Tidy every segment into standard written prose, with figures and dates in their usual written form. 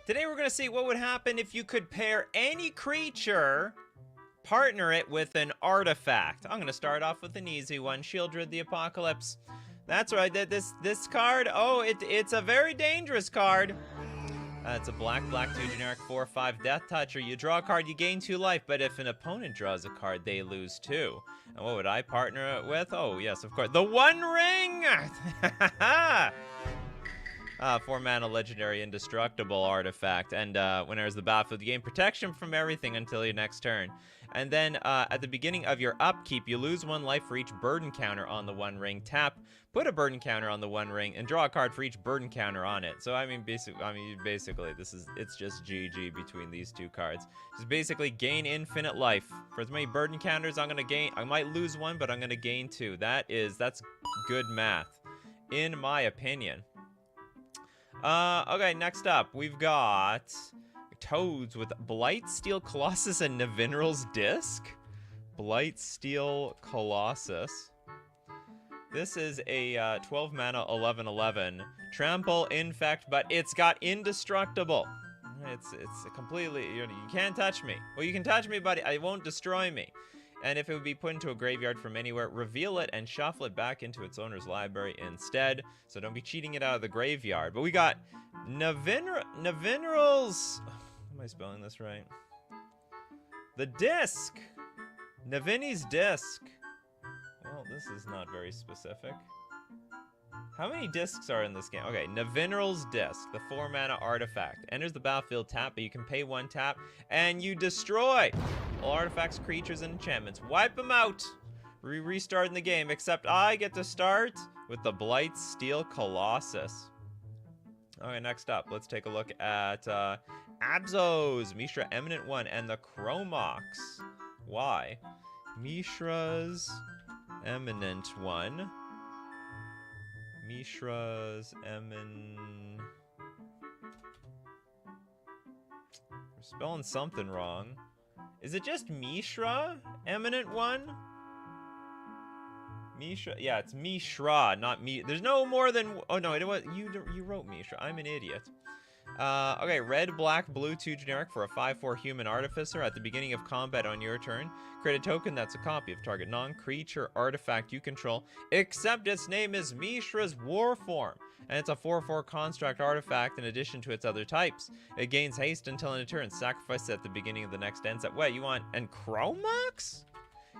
Today we're going to see what would happen if you could pair any creature, partner it with an artifact. I'm going to start off with an easy one, Shieldred the Apocalypse. That's right, this card, oh, it's a very dangerous card. It's a black 2 generic 4/5 Death Toucher. You draw a card, you gain 2 life, but if an opponent draws a card, they lose 2. And what would I partner it with? Oh, yes, of course. The One Ring! 4 mana legendary indestructible artifact. And when it enters the battlefield, you gain protection from everything until your next turn. And then at the beginning of your upkeep, you lose 1 life for each burden counter on the One Ring. Tap, put a burden counter on the One Ring, and draw a card for each burden counter on it. So I mean, basically, it's just GG between these 2 cards. Just basically gain infinite life. For as many burden counters, I'm gonna gain. I might lose 1, but I'm gonna gain 2. That's good math, in my opinion. Okay, next up, we've got Toads with Blightsteel Colossus and Navinral's Disc. Blightsteel Colossus. This is a 12 mana 11/11 trample infect, but it's got indestructible. It's completely, you can't touch me. Well, you can touch me, but it won't destroy me. And if it would be put into a graveyard from anywhere, reveal it and shuffle it back into its owner's library instead. So don't be cheating it out of the graveyard. But we got Navinral's... Am I spelling this right? The Disc! Navini's Disc. Well, this is not very specific. How many discs are in this game? Okay, Navinral's Disc, the 4 mana artifact. Enters the battlefield tap, but you can pay 1 tap, and you destroy all artifacts, creatures, and enchantments. Wipe them out! Restarting the game, except I get to start with the Blightsteel Colossus. Okay, next up, let's take a look at Abzo's, Mishra Eminent One, and the Chromox. Why? Mishra's Eminent One. Mishra's We're spelling something wrong. Is it just Mishra? Eminent One? Mishra? Yeah, it's Mishra, not me. There's no more than... Oh, no, it was... You wrote Mishra. I'm an idiot. Okay, red, black, blue, 2 generic for a 5/4 human artificer. At the beginning of combat on your turn, create a token that's a copy of target non-creature artifact you control, except its name is Mishra's Warform, and it's a 4/4 construct artifact in addition to its other types. It gains haste until end of turn. Sacrifice it at the beginning of the next end set. Wait, you want... And Chromox?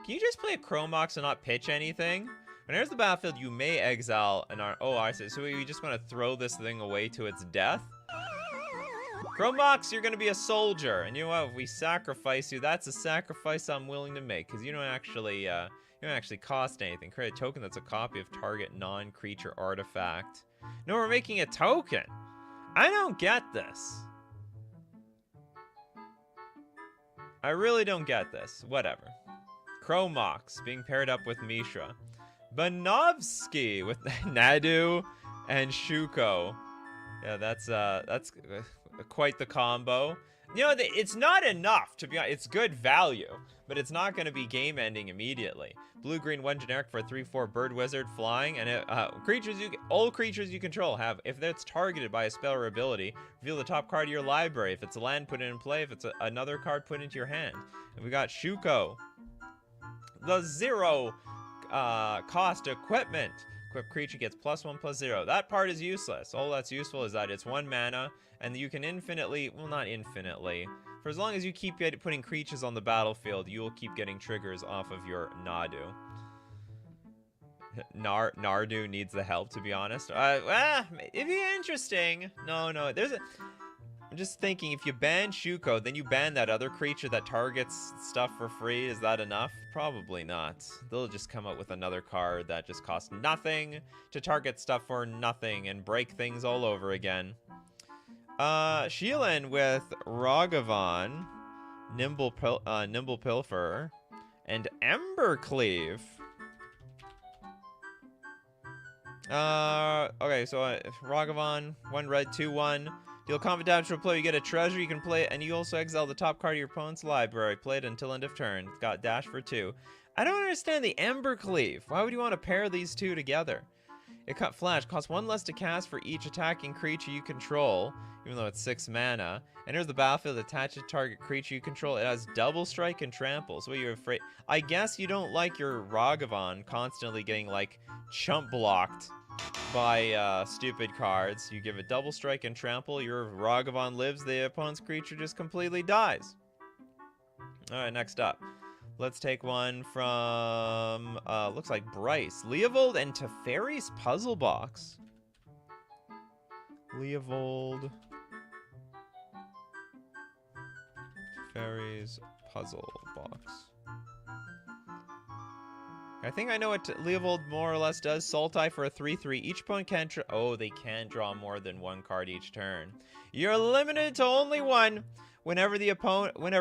Can you just play a Chromox and not pitch anything? When there's the battlefield, you may exile an art... Oh, I see. So you just want to throw this thing away to its death? Chromox, you're going to be a soldier. And you know what? If we sacrifice you, that's a sacrifice I'm willing to make. Because you don't actually cost anything. Create a token that's a copy of target non-creature artifact. No, we're making a token. I don't get this. I really don't get this. Whatever. Chromox being paired up with Mishra. Banovsky with Nadu and Shuko. Yeah, that's quite the combo. You know, it's not enough, to be honest. It's good value, but it's not going to be game-ending immediately. Blue-green 1 generic for a 3/4 bird wizard flying, and all creatures you control have, if that's targeted by a spell or ability, reveal the top card of your library. If it's a land, put it in play. If it's another card, put it into your hand. And we got Shuko. The 0 cost equipment. Equipped creature gets +1/+0. That part is useless. All that's useful is that it's 1 mana, and you can infinitely, well, not infinitely, for as long as you keep putting creatures on the battlefield, you will keep getting triggers off of your Nadu. Nardu needs the help, to be honest. It'd be interesting. No, I'm just thinking, if you ban Shuko, then you ban that other creature that targets stuff for free. Is that enough? Probably not. They'll just come out with another card that just costs nothing to target stuff for nothing and break things all over again. Sheelan with Ragavan, Nimble Pilferer, and Embercleave. Okay, so Ragavan, 1 red, 2/1. Deal combat damage to a player, you get a treasure, you can play it, and you also exile the top card of your opponent's library. Play it until end of turn. It's got dash for 2. I don't understand the Embercleave. Why would you want to pair these two together? It cut Flash. Costs 1 less to cast for each attacking creature you control, even though it's 6 mana. Enters the battlefield, attach a target creature you control. It has double strike and trample. So what, you're afraid? I guess you don't like your Ragavan constantly getting, like, chump blocked by stupid cards. You give it double strike and trample. Your Ragavan lives. The opponent's creature just completely dies. All right, next up. Let's take one from, looks like Bryce. Leovold and Teferi's Puzzle Box. Leovold. Teferi's Puzzle Box. I think I know what Leovold more or less does. Sultai for a 3/3. Each opponent can they can draw more than 1 card each turn. You're limited to only 1. Whenever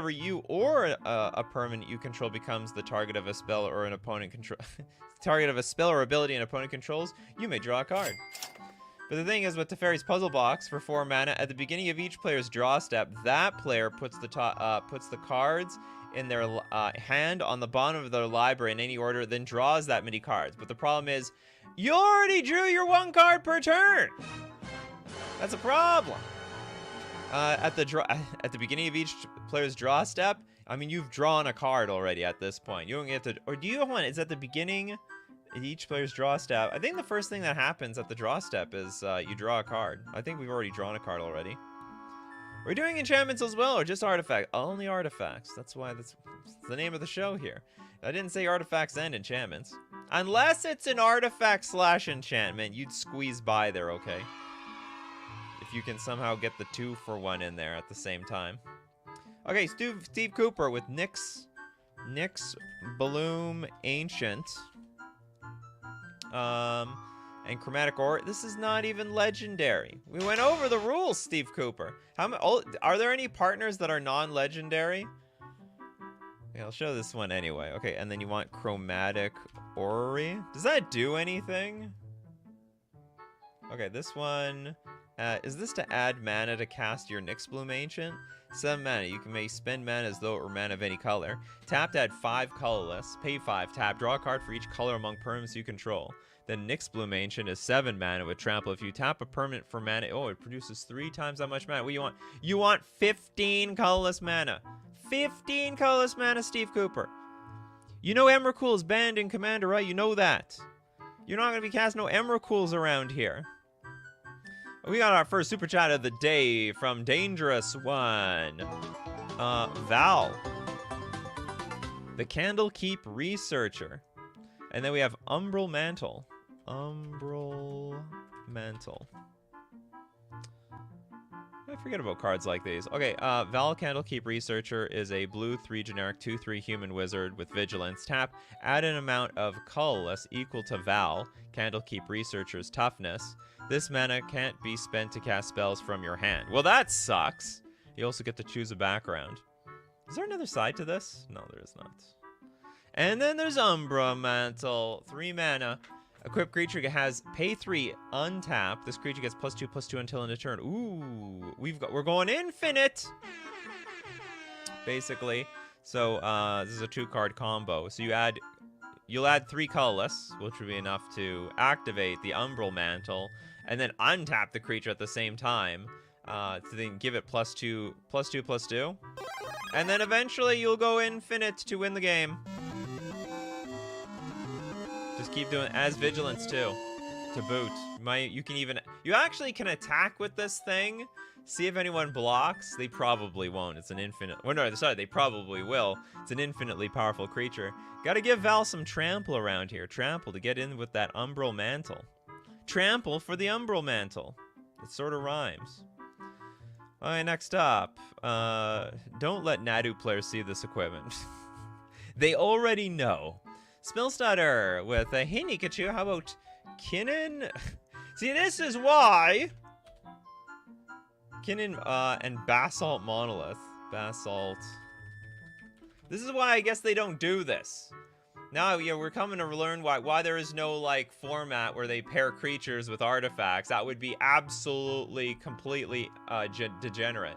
you or a permanent you control becomes the target of a spell or an opponent control target of a spell or ability an opponent controls, you may draw a card. But the thing is, with Teferi's Puzzle Box for 4 mana, at the beginning of each player's draw step, that player puts the cards in their hand on the bottom of their library in any order, then draws that many cards. But the problem is, you already drew your 1 card per turn. That's a problem. At the beginning of each player's draw step, I mean, you've drawn a card already at this point. You don't get to, or do you want? Is at the beginning of each player's draw step? I think the first thing that happens at the draw step is you draw a card. I think we've already drawn a card already. We're doing enchantments as well, or just artifacts? Only artifacts. That's why that's the name of the show here. I didn't say artifacts and enchantments. Unless it's an artifact / enchantment, you'd squeeze by there, okay? If you can somehow get the 2-for-1 in there at the same time. Okay, Steve Cooper with Nyx Bloom Ancient. And Chromatic Aura. This is not even legendary. We went over the rules, Steve Cooper. Are there any partners that are non-legendary? Yeah, I'll show this one anyway. Okay, and then you want Chromatic Aura. Does that do anything? Okay, this one... is this to add mana to cast your Nyx Bloom Ancient? 7 mana. You may spend mana as though it were mana of any color. Tap to add 5 colorless. Pay 5. Tap. Draw a card for each color among permanents you control. Then Nyx Bloom Ancient is 7 mana with trample. If you tap a permanent for mana, it produces 3 times that much mana. What do you want? You want 15 colorless mana. 15 colorless mana, Steve Cooper. You know Emrakul is banned in Commander, right? You know that. You're not going to be casting no Emrakuls around here. We got our first super chat of the day from Dangerous One. Val. The Candlekeep Researcher. And then we have Umbral Mantle. Umbral Mantle. I forget about cards like these. Okay, Val Candlekeep Researcher is a blue 3 generic 2/3 human wizard with vigilance. Tap, add an amount of colorless equal to Val Candlekeep Researcher's toughness. This mana can't be spent to cast spells from your hand. Well, that sucks. You also get to choose a background. Is there another side to this? No, there is not. And then there's Umbra Mantle. 3 mana. Equipped creature has pay 3, untap. This creature gets +2/+2 until end of turn. Ooh, we're going infinite, basically. So this is a 2-card combo. So you'll add 3 colorless, which would be enough to activate the Umbral Mantle, and then untap the creature at the same time to then give it +2/+2, and then eventually you'll go infinite to win the game. Just keep doing as vigilance too, to boot. You actually can attack with this thing. See if anyone blocks. They probably won't. It's an infinite. Well, no, sorry, they probably will. It's an infinitely powerful creature. Got to give Val some trample around here. Trample to get in with that Umbral Mantle. Trample for the Umbral Mantle. It sort of rhymes. All right, next up. Don't let Nadu players see this equipment. They already know. Spellstutter with a hey Nikachu, how about Kinnan? See, this is why Kinnan and Basalt Monolith. Basalt. This is why I guess they don't do this. Now, we're coming to learn why there is no, like, format where they pair creatures with artifacts. That would be absolutely, completely degenerate.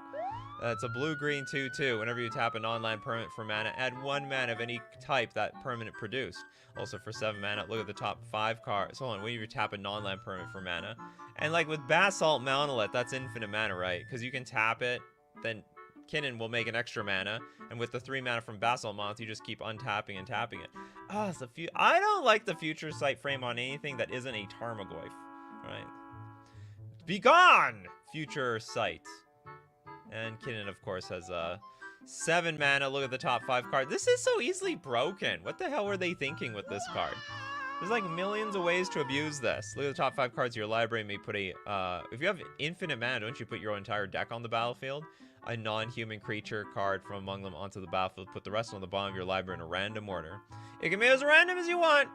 It's a blue-green 2/2. Whenever you tap a non-land permanent for mana, add 1 mana of any type that permanent produced. Also for 7 mana, look at the top 5 cards. Hold on, when you tap a non-land permanent for mana. And like with Basalt Mountainlet, that's infinite mana, right? Because you can tap it, then Kinnan will make an extra mana, and with the 3 mana from Basalt Mountain, you just keep untapping and tapping it. Ah, it's I don't like the Future Sight frame on anything that isn't a Tarmogoyf. Right? Be gone, Future Sight. And Kinnan, of course, has 7 mana. Look at the top 5 card. This is so easily broken. What the hell were they thinking with this card? There's like millions of ways to abuse this. Look at the top 5 cards of your library. May put a, if you have infinite mana, don't you put your entire deck on the battlefield? A non-human creature card from among them onto the battlefield. Put the rest on the bottom of your library in a random order. It can be as random as you want,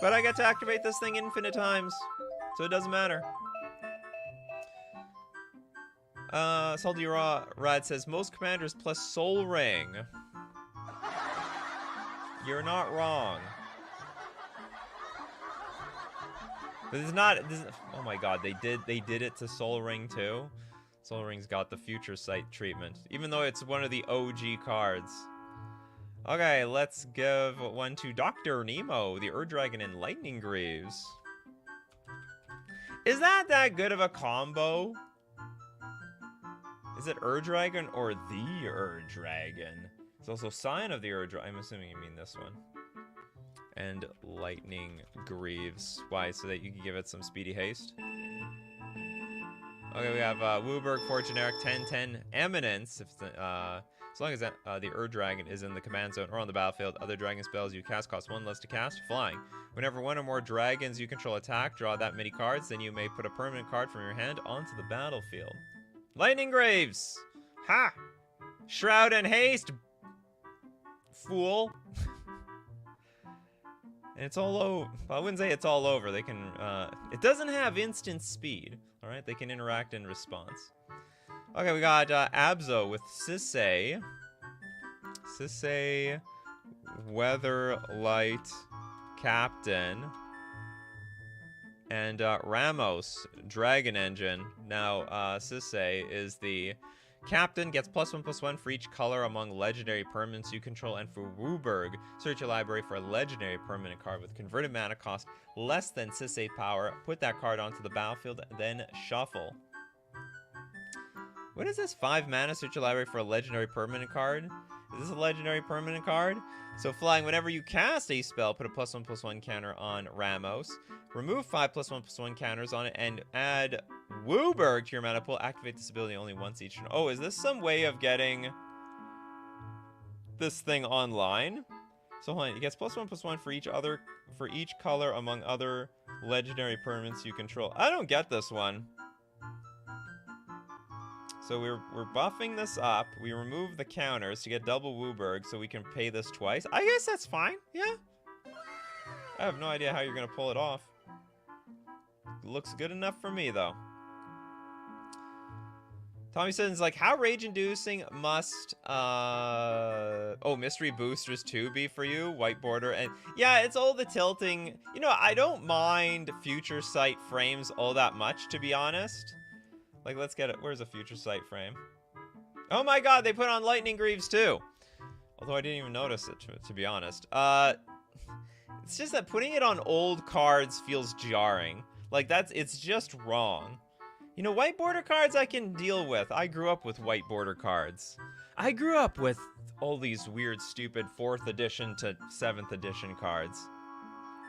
but I get to activate this thing infinite times, so it doesn't matter. Salty Rad says, most commanders plus Soul Ring. You're not wrong. But it's not, oh my god, they did it to Soul Ring too? Soul Ring's got the Future Sight treatment, even though it's one of the OG cards. Okay, let's give one to Dr. Nemo, the Ur-Dragon and Lightning Greaves. Is that good of a combo? Is it Ur-Dragon or the Ur-Dragon? It's also Sign of the Ur-Dragon. I'm assuming you mean this one. And Lightning Greaves. Why? So that you can give it some speedy haste? Okay, we have Wooburg for generic 10/10 Eminence. If as long as the Ur-Dragon is in the command zone or on the battlefield, other dragon spells you cast cost 1 less to cast. Flying. Whenever 1 or more dragons you control attack, draw that many cards, then you may put a permanent card from your hand onto the battlefield. Lightning Greaves! Ha! Shroud and haste! Fool! And it's all over. Well, I wouldn't say it's all over. They can, it doesn't have instant speed. Alright, they can interact in response. Okay, we got Abzo with Sisay. Sisay, Weatherlight, Captain. And Ramos, Dragon Engine. Now, Sisay is the captain, gets +1/+1 for each color among legendary permanents you control, and for Wooburg, search your library for a legendary permanent card with converted mana cost less than Sisay power. Put that card onto the battlefield, then shuffle. What is this? 5 mana, search your library for a legendary permanent card? Is this a legendary permanent card? So flying, whenever you cast a spell, put a +1/+1 counter on Ramos. Remove 5 +1/+1 counters on it and add Wooburg to your mana pool. Activate this ability only once each turn. Oh, is this some way of getting this thing online? So hold on, it gets +1/+1 for each color among other legendary permanents you control. I don't get this one. So we're buffing this up. We remove the counters to get double Wooburg so we can pay this twice. I guess that's fine, yeah. I have no idea how you're gonna pull it off. Looks good enough for me, though. Tommy says, like, how rage-inducing must, Mystery Boosters 2 be for you? White border, and, yeah, it's all the tilting. You know, I don't mind Future Sight frames all that much, to be honest. Like, let's get it. Where's a Future Sight frame? Oh my god, they put on Lightning Greaves, too! Although I didn't even notice it, to be honest. It's just that putting it on old cards feels jarring. Like, it's just wrong. You know, white border cards I can deal with. I grew up with white border cards. I grew up with all these weird, stupid 4th edition to 7th edition cards.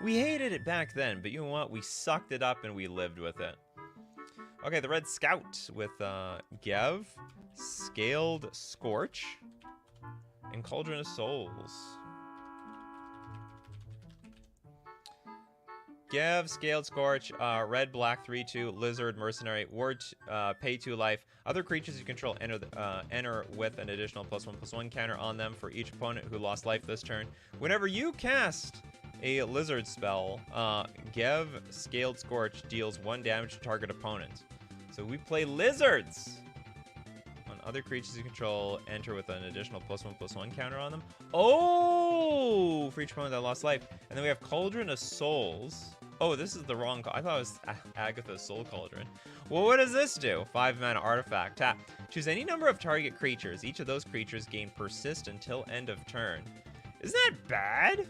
We hated it back then, but you know what? We sucked it up and we lived with it. Okay, the Red Scout with Gev, Scaled Scorch, and Cauldron of Souls. Gev, Scaled Scorch, red, black, 3/2, Lizard, Mercenary, Ward, pay 2 life. Other creatures you control enter with an additional +1/+1 counter on them for each opponent who lost life this turn. Whenever you cast a Lizard spell, Gev, Scaled Scorch deals 1 damage to target opponent. So we play Lizards! On other creatures you control, enter with an additional +1/+1 counter on them. Oh! For each opponent that lost life. And then we have Cauldron of Souls. Oh, this is the wrong... I thought it was Agatha's Soul Cauldron. Well, what does this do? 5 mana artifact. Tap. Choose any number of target creatures. Each of those creatures gain persist until end of turn. Isn't that bad?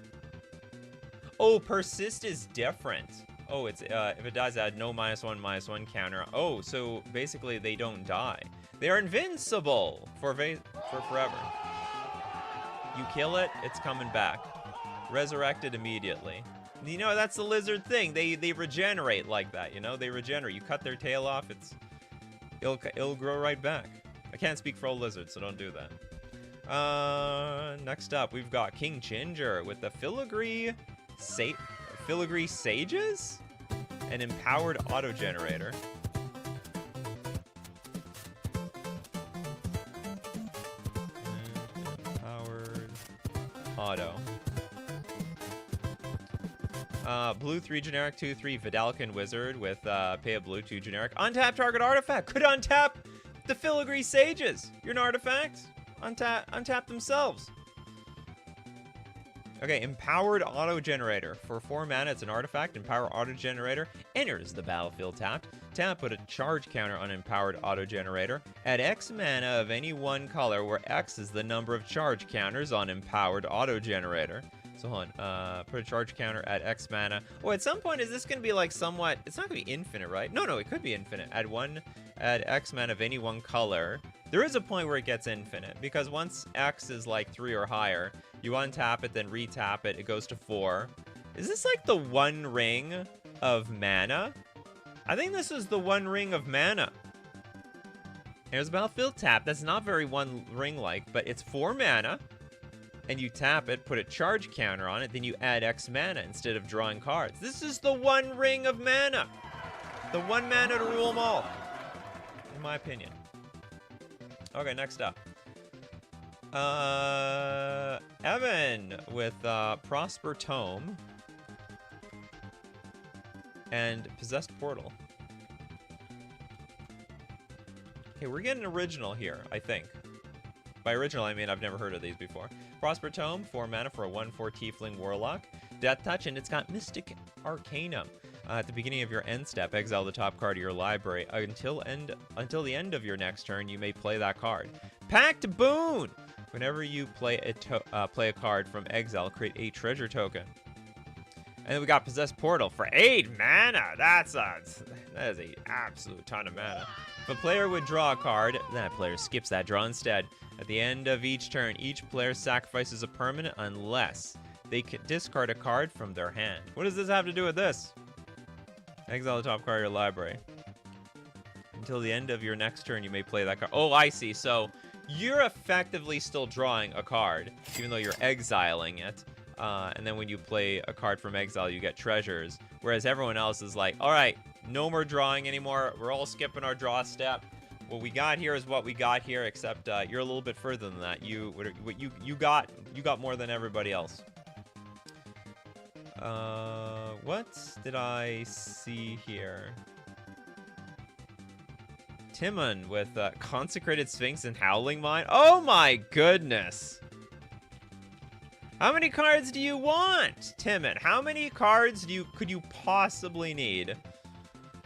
Oh, persist is different. Oh, it's if it dies, add no -1/-1 counter. Oh, so basically they don't die. They are invincible for forever. You kill it, it's coming back. Resurrected immediately. You know, that's the lizard thing. They regenerate like that, you know? They regenerate. You cut their tail off, it'll grow right back. I can't speak for all lizards, so don't do that. Next up, we've got King Ginger with the Filigree Sages? An empowered auto generator. Empowered auto. Blue 3 generic, 2/3 Vidalcan Wizard with pay a blue 2 generic. Untap target artifact. Could untap the Filigree Sages. You're an artifact. Untap themselves. Okay, empowered auto generator. For 4 mana, it's an artifact. Empower auto generator enters the battlefield tapped. Tap, put a charge counter on empowered auto generator. Add X mana of any one color, where X is the number of charge counters on empowered auto generator. So hold on, put a charge counter at X mana. Oh, at some point, is this going to be like somewhat, it's not going to be infinite, right? No, it could be infinite. Add X mana of any one color. There is a point where it gets infinite, because once X is like 3 or higher, you untap it, then retap it, it goes to 4. Is this like the One Ring of mana? I think this is the One Ring of mana. Here's battlefield tap. That's not very One Ring-like, but it's 4 mana. And you tap it, put a charge counter on it, then you add X mana instead of drawing cards. This is the One Ring of mana. The 1 mana to rule them all, in my opinion. Okay, next up. Evan with Prosper Tome and Possessed Portal. Okay, we're getting original here, I think. By original, I mean I've never heard of these before. Prosper Tome, 4 mana for a 1/4 Tiefling Warlock. Death Touch, and it's got Mystic Arcanum. At the beginning of your end step, exile the top card of your library. Until the end of your next turn, you may play that card. Pact Boon! Whenever you play a card from exile, create a treasure token. And then we got Possessed Portal for 8 mana. That is an absolute ton of mana. If a player would draw a card, that player skips that draw instead. At the end of each turn, each player sacrifices a permanent unless they can discard a card from their hand. What does this have to do with this? Exile the top card of your library. Until the end of your next turn, you may play that card. Oh, I see. So you're effectively still drawing a card, even though you're exiling it. And then when you play a card from exile, you get treasures. Whereas everyone else is like, all right, no more drawing anymore. We're all skipping our draw step. What we got here is what we got here, except you're a little bit further than that. You got more than everybody else. What did I see here? Timon with Consecrated Sphinx and Howling Mine. Oh my goodness! How many cards do you want, Timon? How many cards could you possibly need?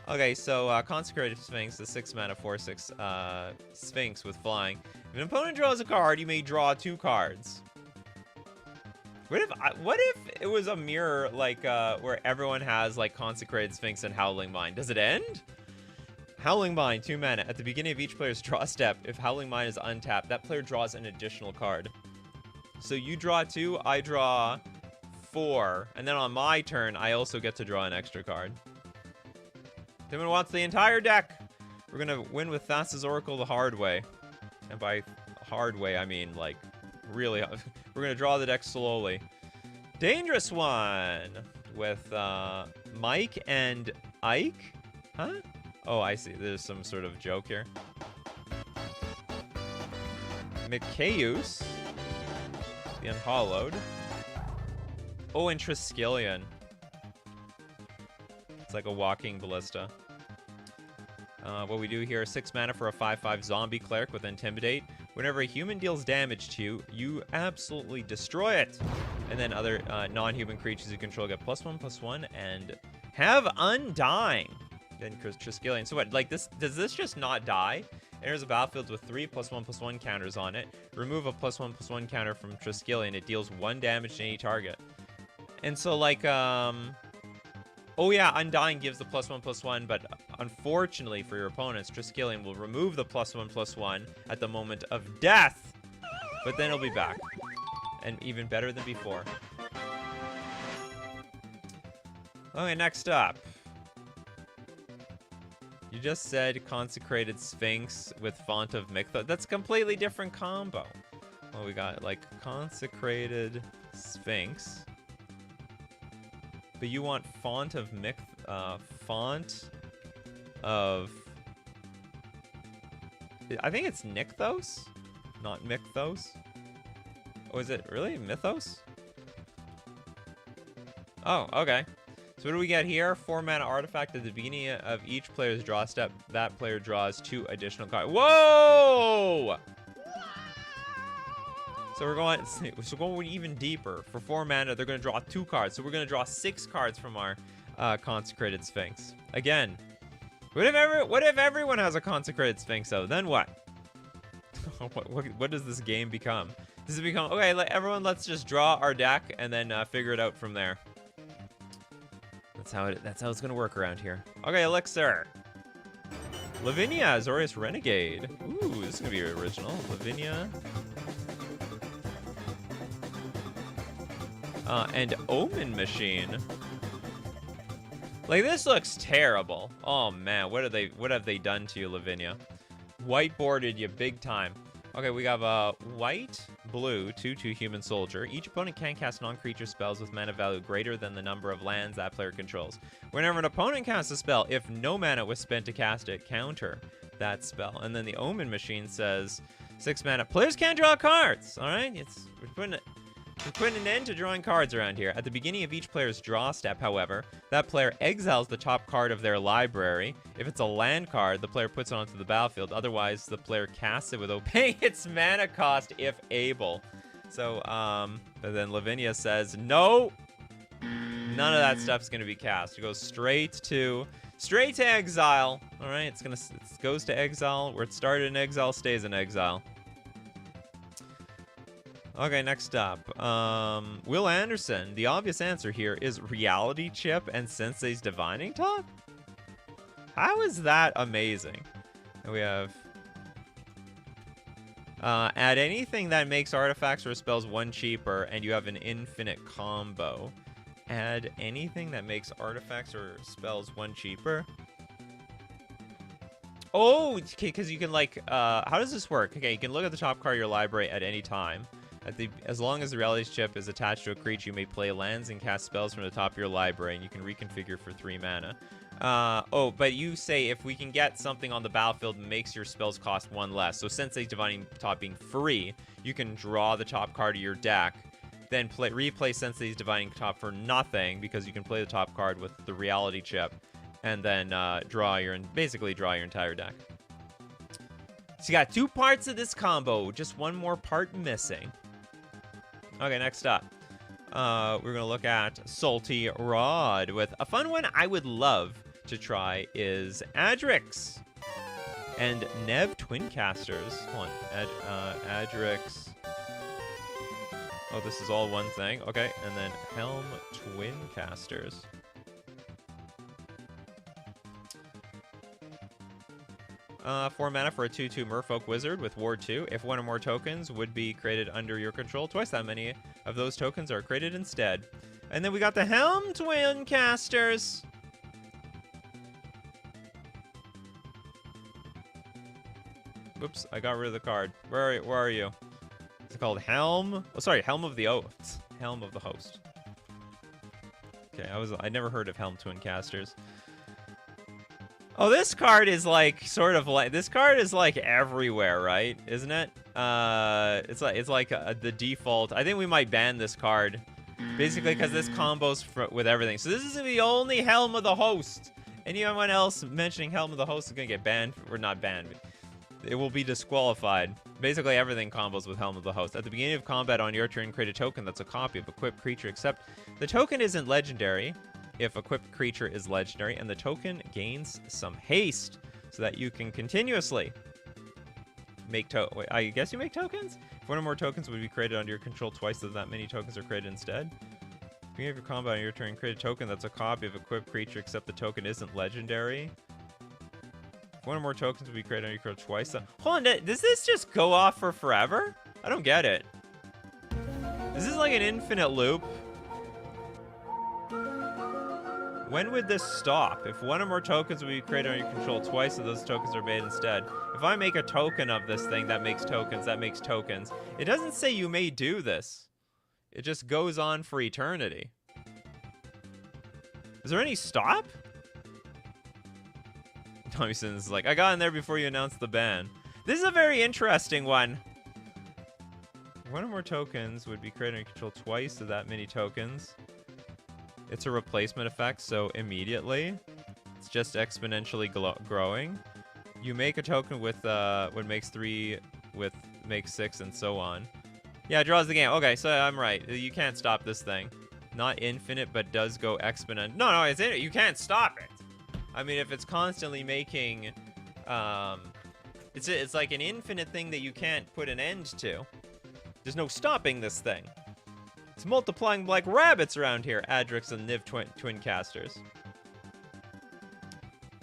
Okay, so Consecrated Sphinx, the 6 mana 4/6 Sphinx with flying. If an opponent draws a card, you may draw 2 cards. What if it was a mirror like where everyone has like Consecrated Sphinx and Howling Mine? Does it end? Howling Mine, 2 mana. At the beginning of each player's draw step, if Howling Mine is untapped, that player draws an additional card. So you draw 2, I draw 4, and then on my turn, I also get to draw an extra card. Timon wants the entire deck. We're gonna win with Thassa's Oracle the hard way. And by hard way, I mean like really, we're gonna draw the deck slowly. Dangerous One with Mike and Ike? Huh? Oh, I see. There's some sort of joke here. Mikaeus, the Unhallowed. Oh, and Triskelion. It's like a walking ballista. What we do here is 6 mana for a 5/5 zombie cleric with Intimidate. Whenever a human deals damage to you, you absolutely destroy it. And then other non-human creatures you control get +1/+1 and have Undying. Then Triskelion. So what, like this, does this just not die? Enters a battlefield with 3 +1/+1 counters on it. Remove a +1/+1 counter from Triskelion. It deals 1 damage to any target. And so like, oh yeah, Undying gives the +1/+1, but unfortunately for your opponents, Triskelion will remove the +1/+1 at the moment of death. But then it'll be back. And even better than before. Okay, next up. You just said Consecrated Sphinx with Font of Mythos. That's a completely different combo. Oh, we got like Consecrated Sphinx. But you want Font of Font of... I think it's Nykthos, not Mythos. Oh, is it really Mythos? Oh, okay. So what do we get here? 4 mana artifact at the beginning of each player's draw step. That player draws 2 additional cards. Whoa! So we're going even deeper. For 4 mana, they're going to draw 2 cards. So we're going to draw 6 cards from our Consecrated Sphinx. Again, what if everyone has a Consecrated Sphinx though? Then what? What does this game become? Does it become, okay, let's just draw our deck and then figure it out from there. That's how it's gonna work around here. Okay, Elixir. Lavinia, Azorius Renegade. Ooh, this is gonna be original. Lavinia. And Omen Machine. Like, this looks terrible. Oh man, what have they done to you, Lavinia? Whiteboarded you big time. Okay, we have a white, blue, 2/2 human soldier. Each opponent can cast non-creature spells with mana value greater than the number of lands that player controls. Whenever an opponent casts a spell, if no mana was spent to cast it, counter that spell. And then the Omen Machine says 6 mana. Players can't draw cards. All right, we're putting an end to drawing cards around here. At the beginning of each player's draw step, however, that player exiles the top card of their library. If it's a land card, the player puts it onto the battlefield. Otherwise, the player casts it without paying its mana cost if able. So, but then Lavinia says, no, none of that stuff's going to be cast. It goes straight to exile. All right, it goes to exile. Where it started in exile, stays in exile. Okay, next up. Will Anderson. The obvious answer here is Reality Chip and Sensei's Divining Top? How is that amazing? And we have... add anything that makes artifacts or spells 1 cheaper, and you have an infinite combo. Add anything that makes artifacts or spells 1 cheaper? Oh, okay, because you can, like... how does this work? Okay, you can look at the top card of your library at any time. As long as the Reality Chip is attached to a creature, you may play lands and cast spells from the top of your library, and you can reconfigure for 3 mana. Oh, but you say if we can get something on the battlefield that makes your spells cost 1 less. So Sensei's Divining Top being free, you can draw the top card of your deck, then replay Sensei's Divining Top for nothing, because you can play the top card with the Reality Chip, and then basically draw your entire deck. So you got 2 parts of this combo, just 1 more part missing. Okay, next up, we're going to look at Salty Rod with a fun one I would love to try is Adrix and Nev Twincasters. Hold on, Adrix. Oh, this is all one thing. Okay, and then Helm Twincasters. 4 mana for a 2/2 Merfolk Wizard with Ward 2. If 1 or more tokens would be created under your control, twice that many of those tokens are created instead. And then we got the Helm Twincasters. Oops, I got rid of the card. Where are you? It's called Helm. Oh, sorry, Helm of the Oaths. Helm of the Host. Okay, I never heard of Helm Twincasters. Oh, this card is like this card is like everywhere, right? Isn't it? It's like the default. I think we might ban this card, basically because this combos with everything. So this is the only Helm of the Host. Anyone else mentioning Helm of the Host is gonna get banned, or not banned. It will be disqualified. Basically, everything combos with Helm of the Host. At the beginning of combat on your turn, create a token that's a copy of equipped creature, except the token isn't legendary. if equipped creature is legendary, and the token gains some haste so that you can continuously make wait, I guess you make tokens? If one or more tokens would be created under your control twice, so that many tokens are created instead. Beginning of your combat on your turn, create a token that's a copy of equipped creature, except the token isn't legendary. If one or more tokens would be created on your control twice. Hold on, does this just go off for forever? I don't get it. Is this like an infinite loop? When would this stop? If one or more tokens would be created on your control twice, so those tokens are made instead. If I make a token of this thing, that makes tokens, that makes tokens. It doesn't say you may do this. It just goes on for eternity. Is there any stop? Tommyson's like, I got in there before you announced the ban. This is a very interesting one. One or more tokens would be created on your control twice, so that many tokens. It's a replacement effect, so immediately. It's just exponentially growing. You make a token with what makes 3, with makes 6, and so on. Yeah, it draws the game. Okay, so I'm right. You can't stop this thing. Not infinite, but does go exponent. No, it's in it. You can't stop it. I mean, if it's constantly making, it's like an infinite thing that you can't put an end to. There's no stopping this thing. It's multiplying like rabbits around here. Adrix and Niv twin casters.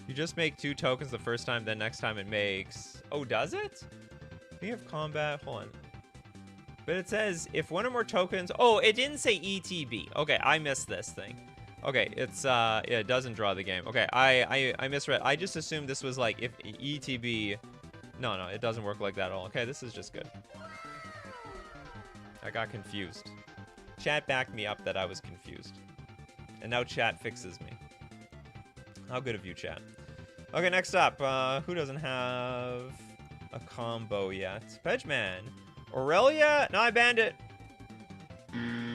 You just make 2 tokens the first time, then next time it makes. Oh, does it? We have combat. Hold on. But it says if one or more tokens. Oh, it didn't say ETB. Okay, I missed this thing. Okay, it's yeah, it doesn't draw the game. Okay, I misread. I just assumed this was like if ETB. No, it doesn't work like that at all. Okay, this is just good. I got confused. Chat backed me up that I was confused. And now chat fixes me. How good of you, chat. Okay, next up. Who doesn't have a combo yet? Pedgeman. Aurelia? No, I banned it.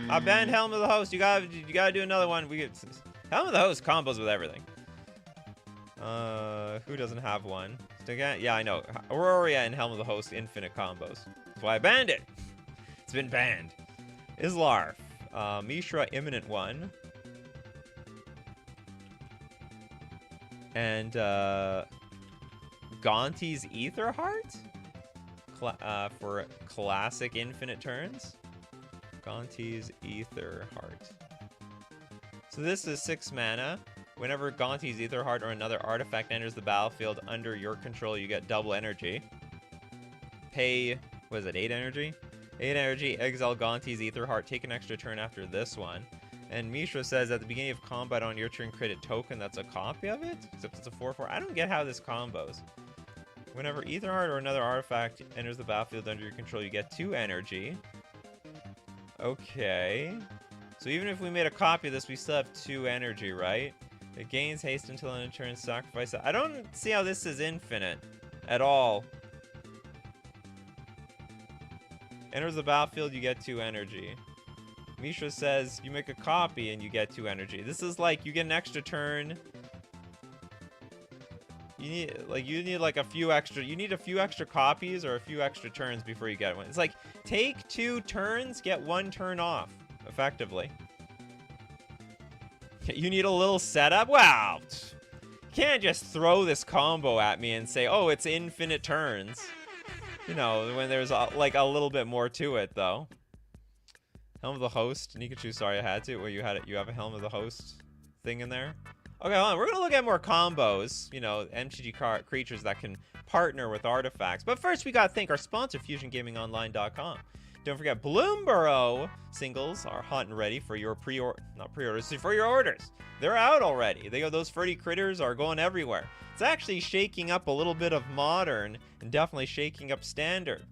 I banned Helm of the Host. You gotta do another one. Helm of the Host combos with everything. Who doesn't have one? Yeah, I know. Aurelia and Helm of the Host, infinite combos. That's why I banned it. It's been banned. Islarf. Mishra, Imminent One. And, Gonti's Aetherheart? For classic infinite turns. Gonti's Aetherheart. So this is 6 mana. Whenever Gonti's Aetherheart or another artifact enters the battlefield under your control, you get double energy. Pay, what is it, 8 energy? 8 energy, exile Gonti's Aetherheart, take an extra turn after this one. And Mishra says at the beginning of combat on your turn, create a token that's a copy of it? Except it's a 4/4. I don't get how this combos. Whenever Aetherheart or another artifact enters the battlefield under your control, you get 2 energy. Okay. So even if we made a copy of this, we still have 2 energy, right? It gains haste until end of turn, sacrifice it. I don't see how this is infinite at all. Enters the battlefield, you get 2 energy. Mishra says you make a copy and you get 2 energy. This is like you get an extra turn. You need like a few extra. You need a few extra copies or a few extra turns before you get one. It's like take 2 turns, get 1 turn off, effectively. You need a little setup. Wow, you can't just throw this combo at me and say, "Oh, it's infinite turns." You know, when there's like a little bit more to it, though. Helm of the Host, Nikachu. Sorry, I had to. Well, you had it. You have a Helm of the Host thing in there. Okay, hold on. We're gonna look at more combos. You know, MTG creatures that can partner with artifacts. But first, we gotta thank our sponsor, FusionGamingOnline.com. Don't forget, Bloomborough singles are hot and ready for your pre-orders, for your orders. They're out already. Those Furry critters are going everywhere. It's actually shaking up a little bit of modern and definitely shaking up standard.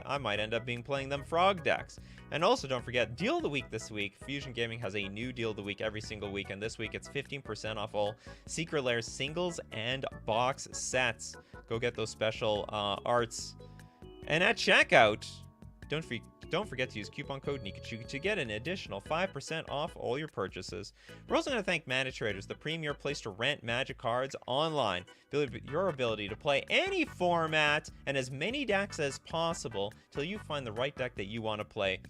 I might end up playing them frog decks. And also, don't forget, Deal of the Week this week. Fusion Gaming has a new Deal of the Week every single week, and this week it's 15% off all Secret Lair singles and box sets. Go get those special arts. And at checkout, don't forget to use coupon code Nikachu to get an additional 5% off all your purchases. We're also going to thank Mana Traders, the premier place to rent Magic cards online. Your ability to play any format and as many decks as possible till you find the right deck that you want to play.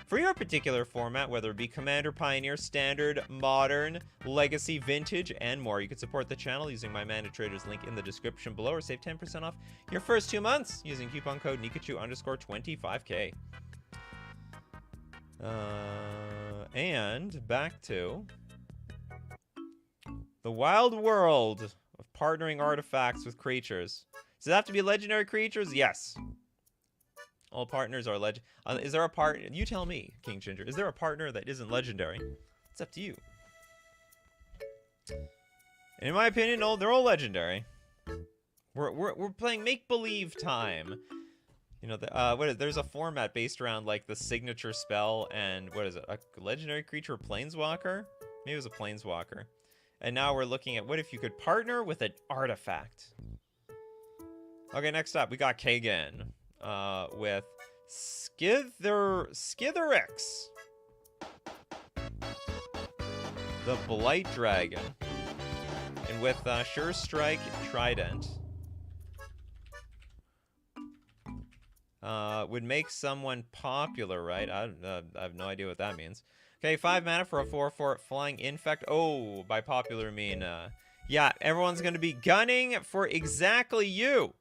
For your particular format, whether it be Commander, Pioneer, Standard, Modern, Legacy, Vintage, and more, you can support the channel using my Mana Traders link in the description below, or save 10% off your first 2 months using coupon code Nikachu_25K. And back to the wild world of partnering artifacts with creatures. Does it have to be legendary creatures? Yes. All partners are legend. Is there a partner? You tell me, King Ginger. Is there a partner that isn't legendary? It's up to you. And in my opinion, no, they're all legendary. We're playing make-believe time. You know, there's a format based around like the signature spell and what is it? A legendary creature, planeswalker? Maybe it was a planeswalker. And now we're looking at what if you could partner with an artifact. Okay, next up we got Kagan. With Skitherix, the Blight Dragon, and with Sure Strike Trident, would make someone popular, right? I have no idea what that means. Okay, 5 mana for a 4/4 flying infect. Oh, by popular mean, yeah, everyone's gonna be gunning for exactly you.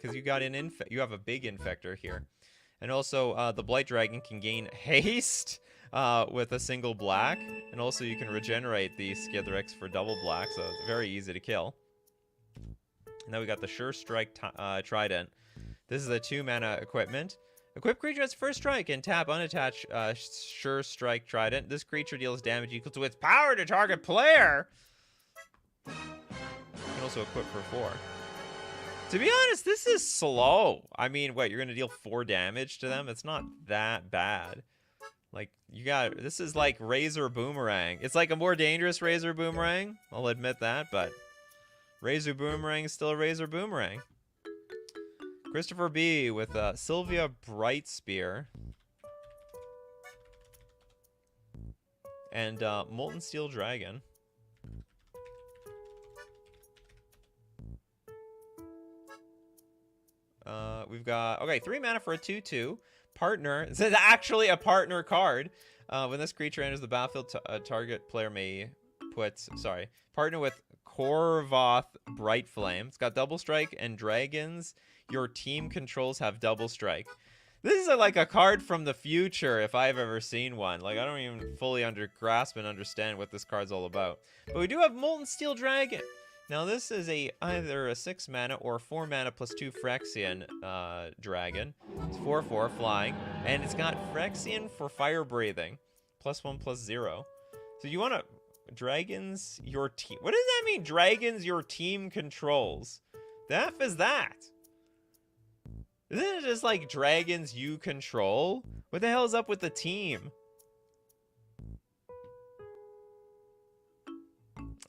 Because you got an you have a big infector here. And also, the Blight Dragon can gain haste with a single black. And also you can regenerate the Skitherix for double black, so it's very easy to kill. And then we got the Sure Strike Trident. This is a 2 mana equipment. Equip creature has first strike and tap unattached Sure Strike Trident. This creature deals damage equal to its power to target player. You can also equip for 4. To be honest, this is slow. I mean, what, you're going to deal 4 damage to them? It's not that bad. Like, this is like Razor Boomerang. It's like a more dangerous Razor Boomerang. I'll admit that, but Razor Boomerang is still a Razor Boomerang. Christopher B. with Sylvia Brightspear. And Molten Steel Dragon. We've got, okay, 3 mana for a 2/2. Partner. This is actually a partner card. When this creature enters the battlefield, target player may partner with Korvoth Brightflame. It's got double strike, and dragons your team controls have double strike. This is like a card from the future, if I've ever seen one. Like, I don't even fully grasp and understand what this card's all about. But we do have Molten Steel Dragon. Now, this is either a 6 mana or 4 mana plus 2 Phyrexian dragon. It's 4/4 flying, and it's got Phyrexian for fire breathing, +1/+0. So you want to dragons your team. What does that mean? Dragons your team controls. The F is that? Isn't it just like dragons you control? What the hell is up with the team?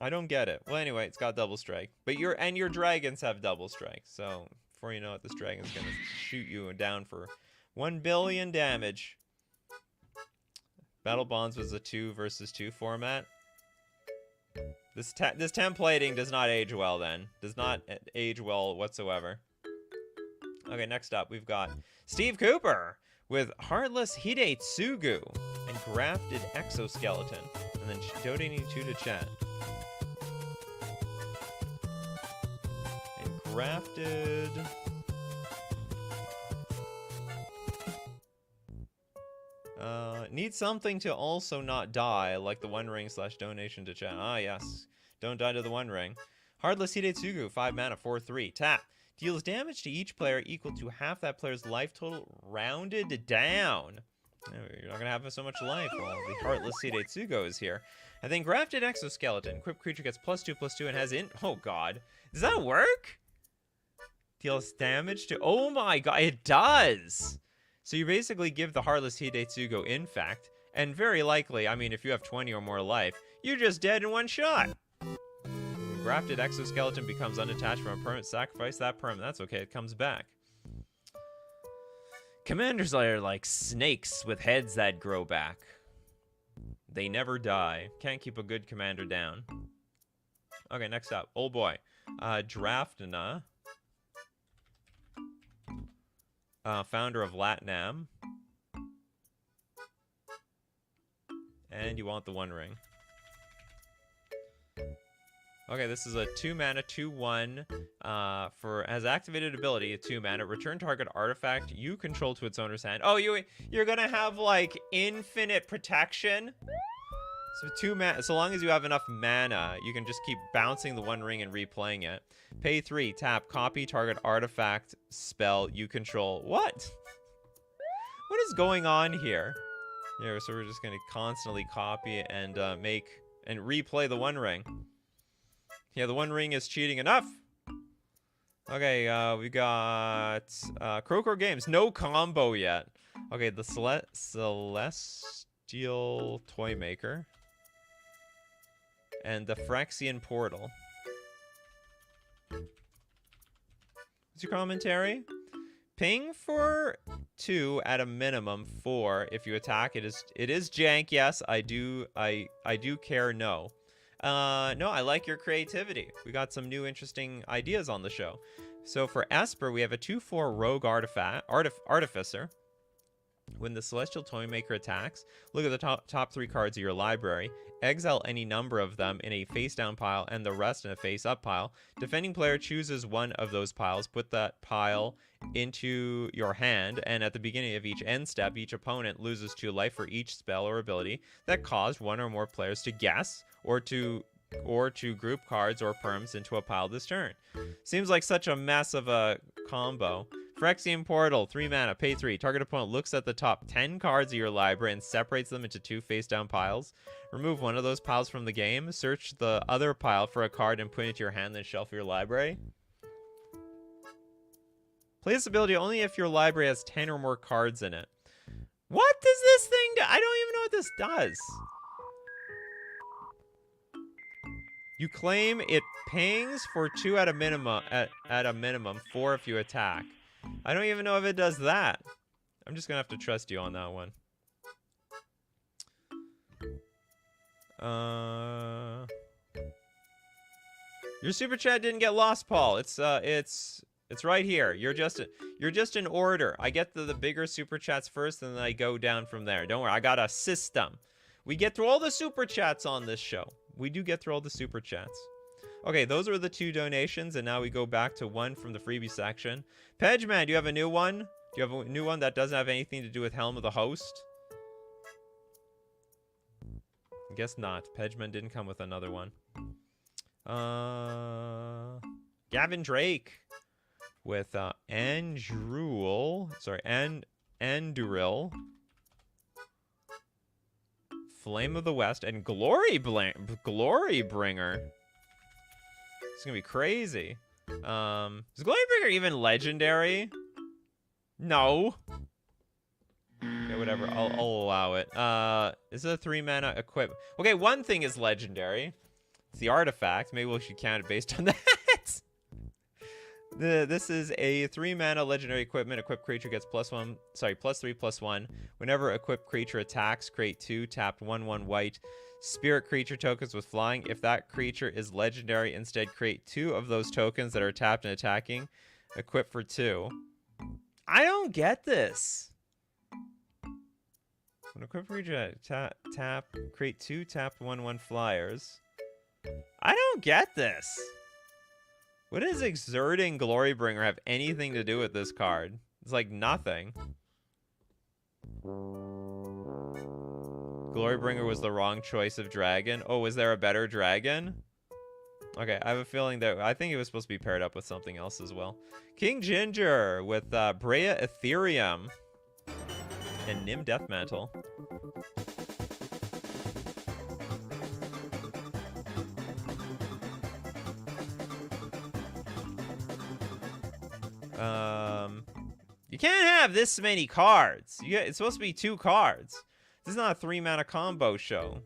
I don't get it. Well, anyway, it's got double strike. But your dragons have double strike. So, before you know it, this dragon's going to shoot you down for 1 billion damage. Battle Bonds was a 2 versus 2 format. This templating does not age well, then. Does not age well whatsoever. Okay, next up, we've got Steve Cooper with Heartless Hidetsugu and Grafted Exoskeleton. And then donating 2 to chat. Grafted. Need something to also not die, like the One Ring / donation to chat. Ah, yes. Don't die to the One Ring. Heartless Hidetsugu, 5 mana, 4/3. Tap. Deals damage to each player equal to half that player's life total, rounded down. You're not going to have so much life while the Heartless Hidetsugu is here. And then Grafted Exoskeleton. Equipped creature gets +2/+2 and has oh god. Does that work? Deals damage to... Oh my god, it does! So you basically give the Heartless Hidetsugu infect, and very likely, I mean, if you have 20 or more life, you're just dead in 1 shot! Grafted Exoskeleton becomes unattached from a permanent. Sacrifice that permanent. That's okay, it comes back. Commanders are like snakes with heads that grow back. They never die. Can't keep a good commander down. Okay, next up. Oh boy. Draftna. Founder of Latnam. And you want the One Ring. Okay, this is a 2-mana, 2/1. Has activated ability, a 2-mana. Return target artifact you control to its owner's hand. Oh, you're gonna have like infinite protection. So 2 mana. So long as you have enough mana, you can just keep bouncing the One Ring and replaying it. Pay 3, tap, copy target artifact spell you control. What? What is going on here? Yeah, so we're just gonna constantly copy and make and replay the One Ring. Yeah, the One Ring is cheating enough. Okay, we got Crowcore Games. No combo yet. Okay, the Celestial Toy Maker. And the Phyrexian Portal. What's your commentary? Ping for 2 at a minimum. 4 if you attack. It is jank, yes. I do care, no. No, I like your creativity. We got some new interesting ideas on the show. So for Esper, we have a 2/4 Rogue Artificer. When the Celestial Toymaker attacks, look at the top 3 cards of your library. Exile any number of them in a face-down pile and the rest in a face-up pile. Defending player chooses one of those piles. Put that pile into your hand, and at the beginning of each end step, each opponent loses 2 life for each spell or ability that caused one or more players to guess or to group cards or perms into a pile this turn. Seems like such a mess of a combo. Phyrexian Portal, 3 mana, pay 3. Target opponent looks at the top 10 cards of your library and separates them into 2 face-down piles. Remove one of those piles from the game. Search the other pile for a card and put it into your hand, then shelf your library. Play this ability only if your library has 10 or more cards in it. What does this thing do? I don't even know what this does. You claim it pings for 2 at a minimum, at a minimum, 4 if you attack. I don't even know if it does that. I'm just gonna have to trust you on that one. Your super chat didn't get lost, Paul. It's right here. You're just in order. I get the bigger super chats first, and then I go down from there. Don't worry, I got a system. We get through all the super chats on this show. We do get through all the super chats. Okay, those are the 2 donations, and now we go back to 1 from the freebie section. Pedgeman, do you have a new one? Do you have a new one that doesn't have anything to do with Helm of the Host? I guess not. Pedgeman didn't come with another one. Gavin Drake with Anduril, Flame of the West, and Glory Bringer. It's gonna be crazy. Is Glorybringer even legendary? No. Okay, whatever. I'll allow it. Is it a 3-mana equip? Okay, one thing is legendary. It's the artifact. Maybe we should count it based on that. This is a 3-mana legendary equipment. Equipped creature gets +3/+1. Whenever equipped creature attacks, create 2 tapped 1/1 white spirit creature tokens with flying. If that creature is legendary, instead create 2 of those tokens that are tapped and attacking. Equip for 2. I don't get this. When equipped creature tap, create 2 tapped 1/1 flyers. I don't get this. What does exerting Glorybringer have anything to do with this card? It's like nothing. Glorybringer was the wrong choice of dragon. Oh, was there a better dragon? Okay, I have a feeling that I think it was supposed to be paired up with something else as well. King Ginger with Brea Ethereum and Nim Deathmantle. You can't have this many cards. It's supposed to be 2 cards. This is not a 3-mana combo show.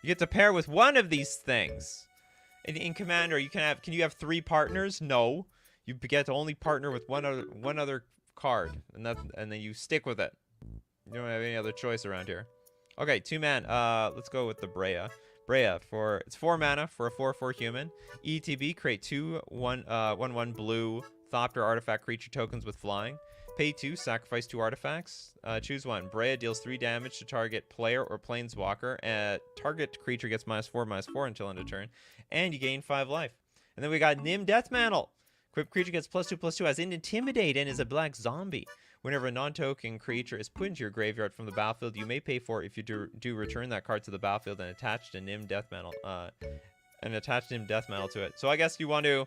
You get to pair with one of these things. In Commander, can you have 3 partners? No. You get to only partner with one other card, and then you stick with it. You don't have any other choice around here. Okay, 2-mana. Let's go with the Brea. Brea it's 4 mana for a 4/4 human. ETB, create 2 1/1 blue Thopter artifact creature tokens with flying. Pay 2, sacrifice 2 artifacts. Choose one. Brea deals 3 damage to target player or planeswalker. Target creature gets -4/-4 until end of turn. And you gain 5 life. And then we got Nim Deathmantle. Equipped creature gets +2/+2, has Intimidate, and is a black zombie. Whenever a non-token creature is put into your graveyard from the battlefield, you may pay for it. If you do return that card to the battlefield and attach to Nim Deathmantle. To it. So I guess you want to...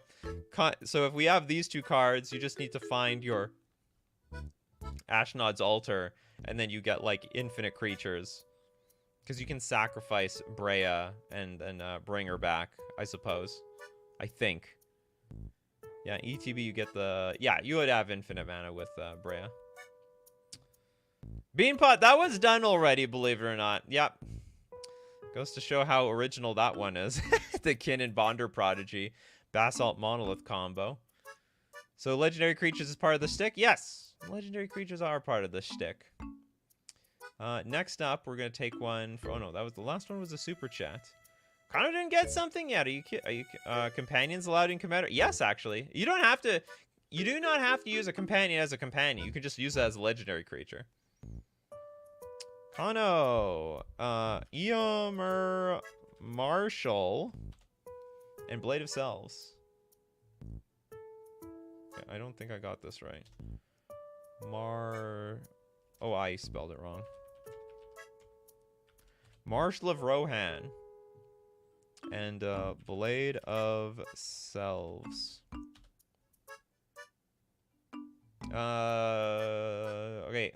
So if we have these 2 cards, you just need to find your Ashnod's Altar, and then you get, like, infinite creatures. Because you can sacrifice Brea and bring her back, I suppose. I think. Yeah, ETB, you get the... Yeah, you would have infinite mana with Brea. Beanpot, that was done already, believe it or not. Yep. Goes to show how original that one is. The Kin and Bonder Prodigy. Basalt Monolith combo. So legendary creatures is part of the shtick? Yes! Legendary creatures are part of the shtick. Next up, we're going to take one... Oh no, that was the last one was a super chat. Connor didn't get something yet. Are you companions allowed in Commander? Yes, actually. You don't have to... You do not have to use a companion as a companion. You can just use it as a legendary creature. Kano, Eomer, Marshall, and Blade of Selves. Okay, I don't think I got this right. Oh, I spelled it wrong. Marshall of Rohan. And Blade of Selves. Okay,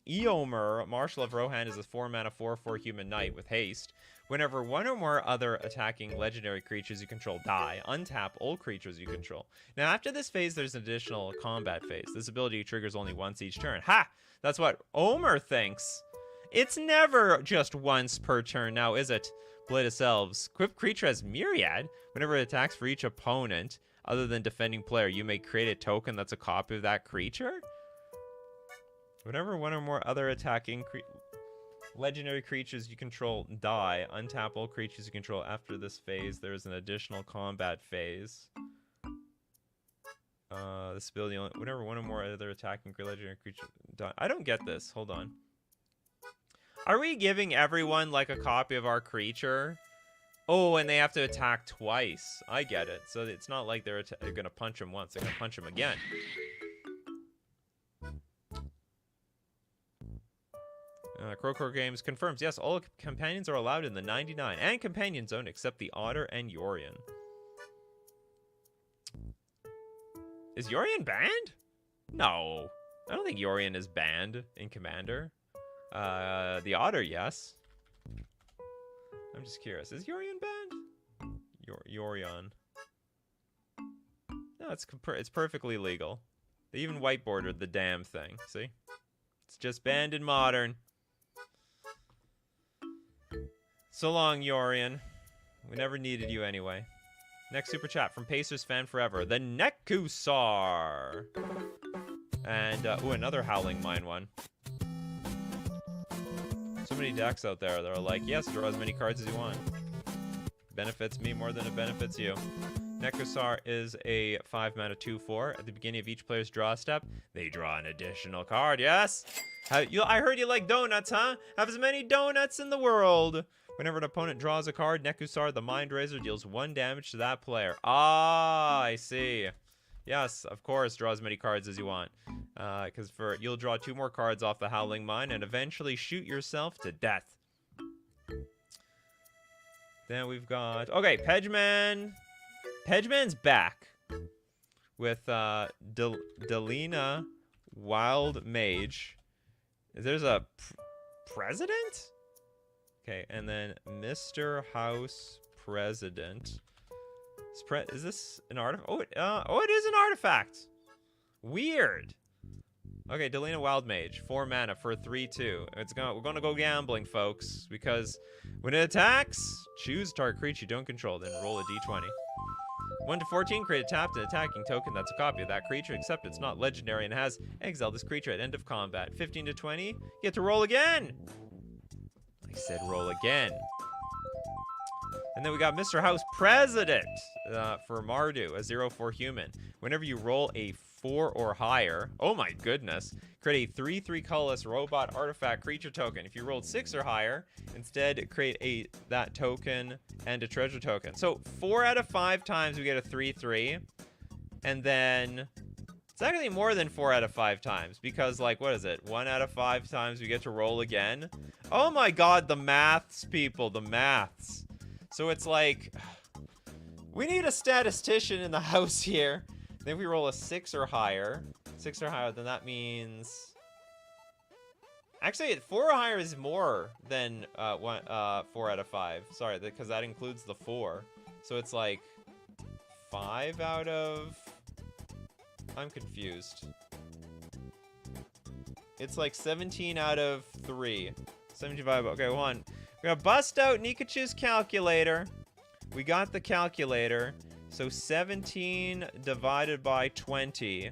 Eomer, Marshal of Rohan, is a 4-mana 4/4 human knight with haste. Whenever one or more other attacking legendary creatures you control die, untap all creatures you control. Now, after this phase, there's an additional combat phase. This ability triggers only once each turn. Ha! That's what Omer thinks. It's never just once per turn now, is it? Blade of Selves. Equipped creature has Myriad. Whenever it attacks for each opponent, other than defending player, you may create a token that's a copy of that creature. Whenever one or more other attacking legendary creatures you control die, untap all creatures you control. After this phase, there is an additional combat phase. This ability only, whenever one or more other attacking legendary creatures die. I don't get this. Hold on. Are we giving everyone like a copy of our creature? Oh, and they have to attack twice. I get it. So it's not like they're gonna punch him once. They're gonna punch him again. Crowcore Games confirms, yes, all companions are allowed in the 99 and companion zone except the Otter and Yorion. Is Yorion banned? No. I don't think Yorion is banned in Commander. The Otter, yes. I'm just curious. Is Yorion banned? Yorion. No, it's perfectly legal. They even whiteboarded the damn thing. See? It's just banned in Modern. So long, Yorion. We never needed you anyway. Next super chat from Pacers fan forever. The Nekusar. And, ooh, another Howling Mine one. So many decks out there that are like, yes, draw as many cards as you want. Benefits me more than it benefits you. Nekusar is a 5-mana 2/4. At the beginning of each player's draw step, they draw an additional card, yes? I heard you like donuts, huh? Have as many donuts in the world. Whenever an opponent draws a card, Nekusar, the Mind Razor, deals 1 damage to that player. Ah, I see. Yes, of course, draw as many cards as you want. Because you'll draw 2 more cards off the Howling Mine and eventually shoot yourself to death. Then we've got... Okay, Pedgeman. Pedgeman's back. With Delina Wild Mage. There's a president? Okay, and then Mr. House President. Is this an artifact? Oh, it is an artifact. Weird. Okay, Delina Wild Mage, 4 mana for a 3/2. We're gonna go gambling, folks, because when it attacks, choose target creature you don't control, then roll a d20. 1 to 14, create a tapped and attacking token that's a copy of that creature, except it's not legendary and has exile this creature at end of combat. 15 to 20, you get to roll again. I said roll again. And then we got Mr. House President for Mardu, a 0/4 human. Whenever you roll a 4 or higher. Oh my goodness. Create a 3/3 colorless robot artifact creature token. If you rolled 6 or higher, instead create that token and a treasure token. So 4 out of 5 times we get a 3/3. And then it's actually more than 4 out of 5 times because, like, what is it? 1 out of 5 times we get to roll again. Oh my god, the maths, people, the maths. So it's like, we need a statistician in the house here. Then if we roll a 6 or higher, then that means... Actually, 4 or higher is more than 4 out of 5. Sorry, because that includes the 4. So it's like 5 out of... I'm confused. It's like 17 out of 3. 75. Okay, hold on. We're gonna bust out Nikachu's calculator. We got the calculator. So 17 divided by 20.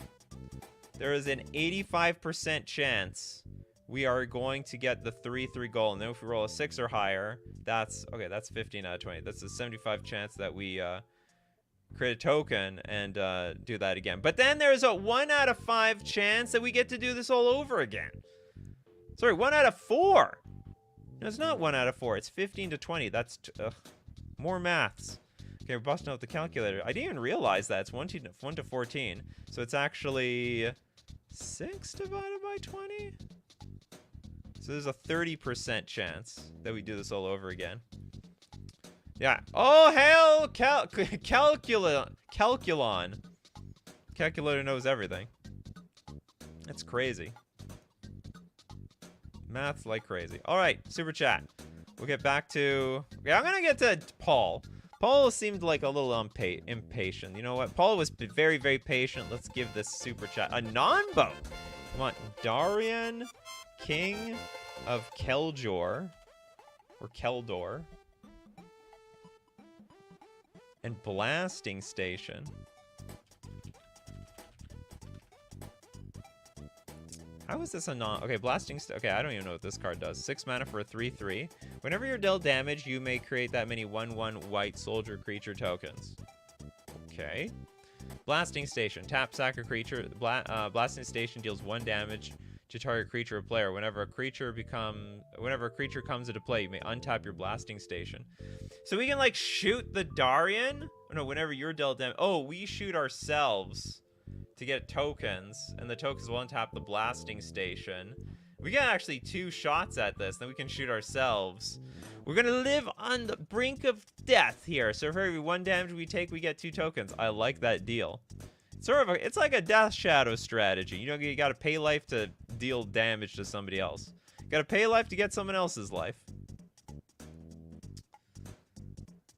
There is an 85% chance we are going to get the 3/3 goal. And then if we roll a 6 or higher, that's 15 out of 20. That's a 75 chance that we create a token and do that again. But then there's a 1 out of 5 chance that we get to do this all over again. Sorry, 1 out of 4. No, it's not 1 out of 4. It's 15 to 20. That's more maths. Okay, we're busting out the calculator. I didn't even realize that. It's 1 to 14. So it's actually 6 divided by 20? So there's a 30% chance that we do this all over again. Yeah. Oh, hell! Calculon. Calculator knows everything. That's crazy. Math's like crazy. All right, super chat. We'll get back to... Yeah, I'm going to get to Paul. Paul seemed like a little impatient. You know what? Paul was very, very patient. Let's give this super chat a non-vote. Come on. Darian, King of Keldor. Or Keldor. And Blasting Station. How is this a non... Okay, Okay, I don't even know what this card does. 6 mana for a 3/3. Whenever you're dealt damage, you may create that many 1/1 white soldier creature tokens. Okay. Blasting Station. Tap, sack a creature. Blasting Station deals 1 damage to target creature or player. Whenever a creature comes into play, you may untap your Blasting Station. So we can, like, shoot the Darian? Oh, no, whenever you're dealt damage... Oh, we shoot ourselves to get tokens, and the tokens will untap the Blasting Station. We got actually 2 shots at this, then we can shoot ourselves. We're gonna live on the brink of death here, so for every 1 damage we take, we get 2 tokens. I like that deal. It's like a Death Shadow strategy. You know, you gotta pay life to deal damage to somebody else. You gotta pay life to get someone else's life.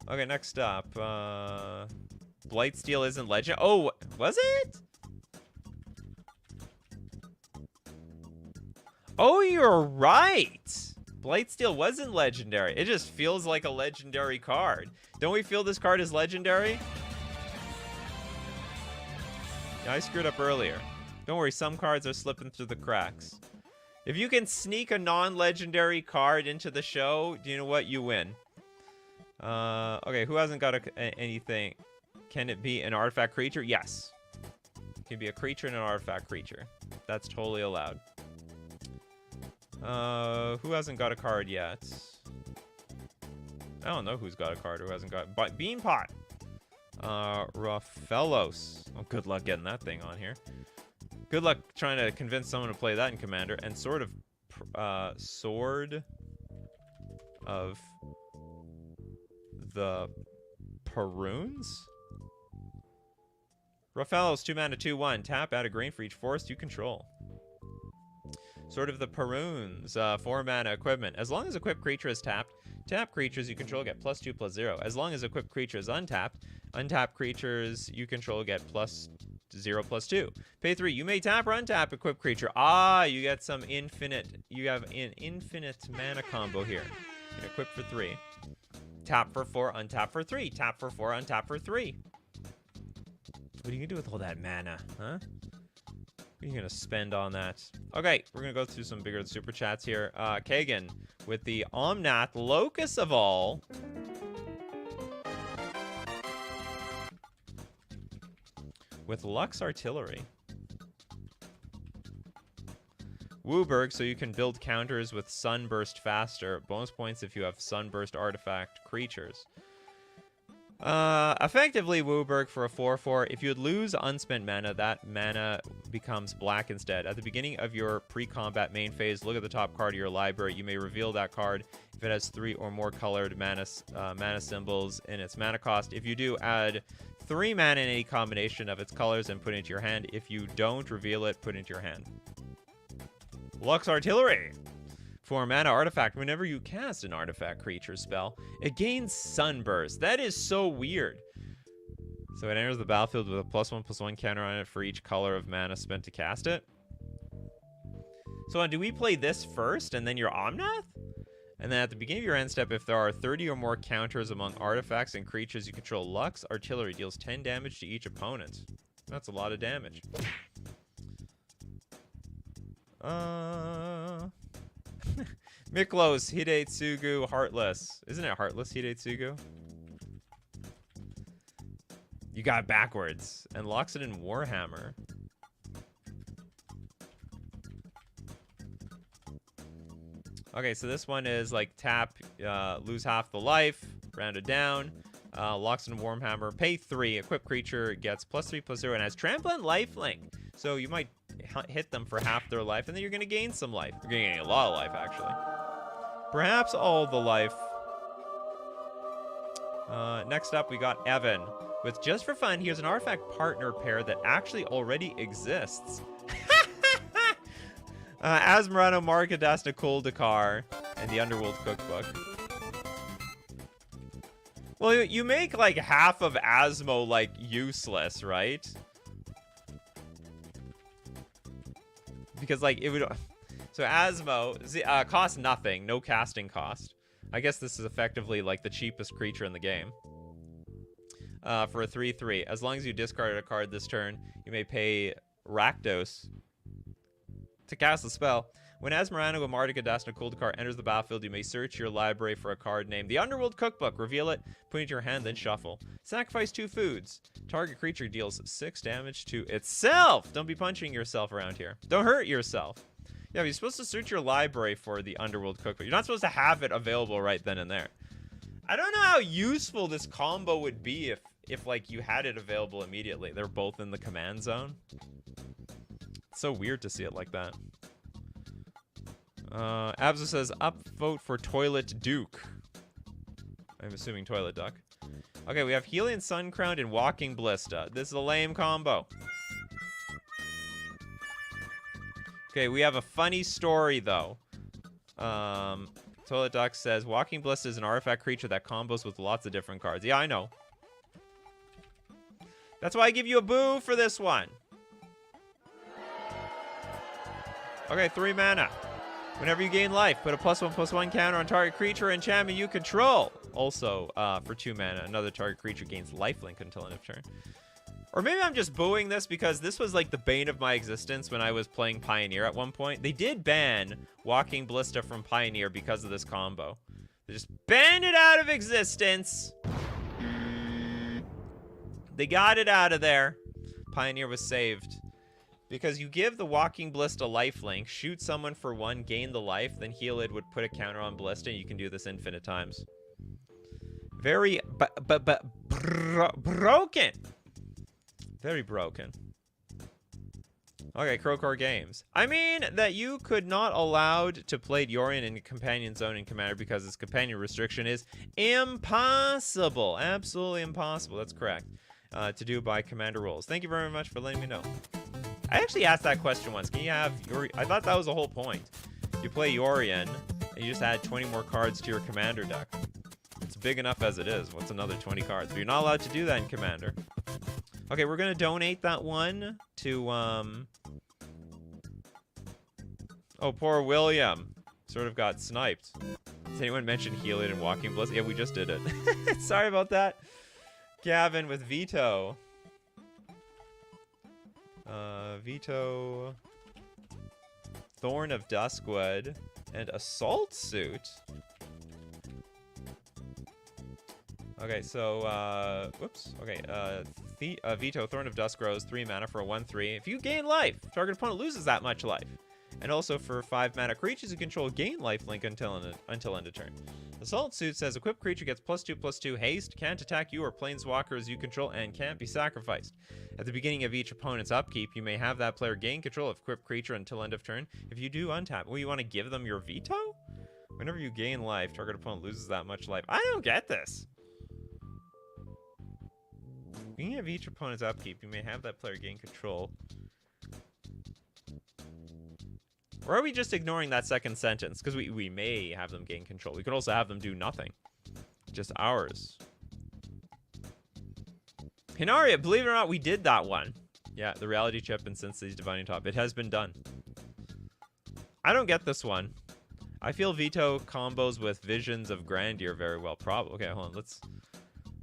Okay, next up. Blightsteel isn't legend. Oh, was it? Oh, you're right. Blightsteel wasn't legendary. It just feels like a legendary card. Don't we feel this card is legendary? Yeah, I screwed up earlier. Don't worry, some cards are slipping through the cracks. If you can sneak a non-legendary card into the show, do you know what? You win. Okay, who hasn't got anything? Can it be an artifact creature? Yes. It can be a creature and an artifact creature. That's totally allowed. Who hasn't got a card yet? I don't know who's got a card, who hasn't got... But Beanpot! Raffelos. Oh, good luck getting that thing on here. Good luck trying to convince someone to play that in Commander. And Sword of the Perunes? Raffelos, 2 mana, 2/1. Tap, add a green for each forest you control. Sword of the Perunes, 4 mana equipment. As long as equipped creature is tapped, tap creatures you control get +2/+0. As long as equipped creature is untapped, untapped creatures you control get +0/+2. Pay 3. You may tap or untap equipped creature. Ah, you get some infinite. You have an infinite mana combo here. You can equip for 3. Tap for 4, untap for 3. Tap for 4, untap for 3. What are you gonna do with all that mana, huh? What are you gonna spend on that? Okay, we're gonna go through some bigger super chats here. Kagan with the Omnath, Locus of all. With Lux Artillery. Wooburg, so you can build counters with Sunburst faster. Bonus points if you have Sunburst artifact creatures. Effectively, Wooburg for a 4/4. If you would lose unspent mana, that mana becomes black instead. At the beginning of your pre-combat main phase, look at the top card of your library. You may reveal that card if it has 3 or more colored mana symbols in its mana cost. If you do, add 3 mana in any combination of its colors and put it into your hand. If you don't reveal it, put it into your hand. Lux Artillery. 4 mana artifact. Whenever you cast an artifact creature spell, it gains Sunburst. That is so weird. So it enters the battlefield with a +1/+1 counter on it for each color of mana spent to cast it. So do we play this first and then your Omnath? And then at the beginning of your end step, if there are 30 or more counters among artifacts and creatures you control, Lux Artillery deals 10 damage to each opponent. That's a lot of damage. Miklos, Hidetsugu, Heartless. Isn't it Heartless, Hidetsugu? You got it backwards. And locks it in Warhammer. Okay, so this one is like tap, lose half the life, round it down. Locks in Warhammer, pay 3. Equip creature gets +3/+0 and has trample and lifelink. So you might hit them for half their life, and then you're going to gain some life. You're gaining a lot of life, actually. Perhaps all the life. Next up, we got Evan. With Just for Fun, here's an artifact partner pair that actually already exists. Asmarano, Markadasna, Kuldakar, and the Underworld Cookbook. Well, you make like half of Asmo like useless, right? Because like it would. So Asmo costs nothing, no casting cost. I guess this is effectively like the cheapest creature in the game. For a 3/3, as long as you discarded a card this turn, you may pay Rakdos to cast the spell. When Asmarano, Amartika, Dasna, Kuldakar enters the battlefield, you may search your library for a card named the Underworld Cookbook. Reveal it, put it into your hand, then shuffle. Sacrifice 2 foods. Target creature deals 6 damage to itself. Don't be punching yourself around here. Don't hurt yourself. Yeah, you're supposed to search your library for the Underworld Cookbook. You're not supposed to have it available right then and there. I don't know how useful this combo would be if like you had it available immediately. They're both in the command zone. It's so weird to see it like that. Abza says, upvote for Toilet Duke. I'm assuming Toilet Duck. Okay, we have Helion Suncrown and Walking Ballista. This is a lame combo. Okay, we have a funny story, though. Toilet Duck says, Walking Ballista is an artifact creature that combos with lots of different cards. Yeah, I know. That's why I give you a boo for this one. Okay, 3 mana. Whenever you gain life, put a +1/+1 counter on target creature or enchantment you control. Also, for 2 mana, another target creature gains lifelink until end of turn. Or maybe I'm just booing this because this was like the bane of my existence when I was playing Pioneer at one point. They did ban Walking Ballista from Pioneer because of this combo. They just banned it out of existence. They got it out of there. Pioneer was saved. Because you give the Walking Ballista lifelink, shoot someone for 1, gain the life, then Helid would put a counter on Ballista, and you can do this infinite times. Very broken. Very broken. Okay, Krokor Games. I mean that you could not allowed to play Yorion in Companion Zone in Commander because its companion restriction is impossible. Absolutely impossible. That's correct. To do by Commander rules. Thank you very much for letting me know. I actually asked that question once. Can you have Yorion? I thought that was the whole point. You play Yorion, and you just add 20 more cards to your Commander deck. It's big enough as it is. What's another 20 cards? But you're not allowed to do that in Commander. Okay, we're going to donate that one to, Oh, poor William. Sort of got sniped. Does anyone mention Heliod and Walking Ballista? Yeah, we just did it. Sorry about that. Gavin with Veto. Veto, Thorn of Duskwood, and Assault Suit. Okay, so, whoops. Okay, Veto, Thorn of Dusk grows 3 mana for a 1/3. If you gain life, target opponent loses that much life. And also for 5 mana, creatures you control gain lifelink until end of turn. Assault Suit says equipped creature gets +2/+2 haste, can't attack you or planeswalkers you control, and can't be sacrificed. At the beginning of each opponent's upkeep, you may have that player gain control of equipped creature until end of turn. If you do, untap. Well, you want to give them your veto? Whenever you gain life, target opponent loses that much life. I don't get this. Beginning of each opponent's upkeep, you may have that player gain control. Or are we just ignoring that second sentence? Because we may have them gain control. We could also have them do nothing. Just ours. Hinaria, believe it or not, we did that one. Yeah, the reality chip and Sensei's Divining Top. It has been done. I don't get this one. I feel veto combos with Visions of Grandeur very well. Okay, hold on.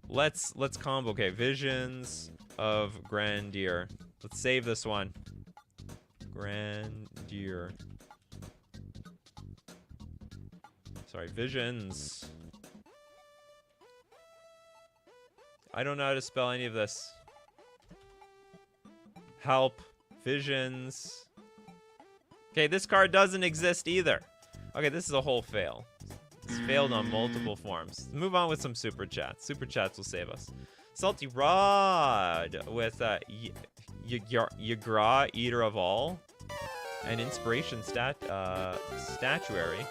Let's combo. Okay, Visions of Grandeur. Let's save this one. Grandeur. Sorry, Visions. I don't know how to spell any of this. Help. Visions. Okay, this card doesn't exist either. Okay, this is a whole fail. It's failed on multiple forms. Let's move on with some super chats. Super chats will save us. Salty Rod with Yagra, Eater of All, and Inspiration Statuary.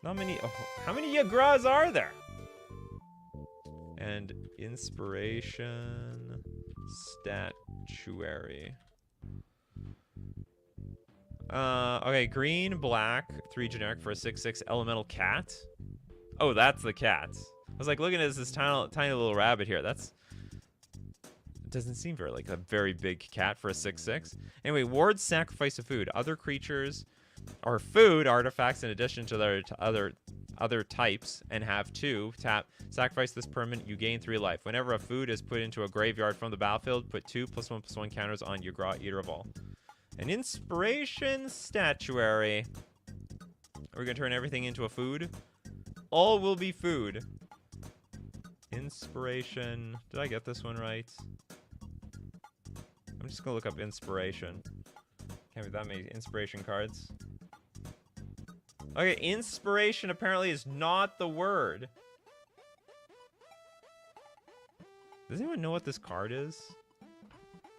Not many. Oh, how many Yagras are there? And Inspiration Statuary. Okay, green, black, 3 generic for a 6/6 elemental cat. Oh, that's the cat. I was like looking at this tiny little rabbit here. It doesn't seem like a very big cat for a 6/6. Anyway, wards sacrifice of food. Other creatures are food artifacts in addition to their other types, and have 2. Tap, sacrifice this permanent, you gain 3 life. Whenever a food is put into a graveyard from the battlefield, put 2 +1/+1 counters on Yagra, Eater of All. An Inspiration Statuary. Are we gonna turn everything into a food? All will be food. Inspiration. Did I get this one right? I'm just gonna look up Inspiration. Can't be that many Inspiration cards. Okay, Inspiration apparently is not the word. Does anyone know what this card is?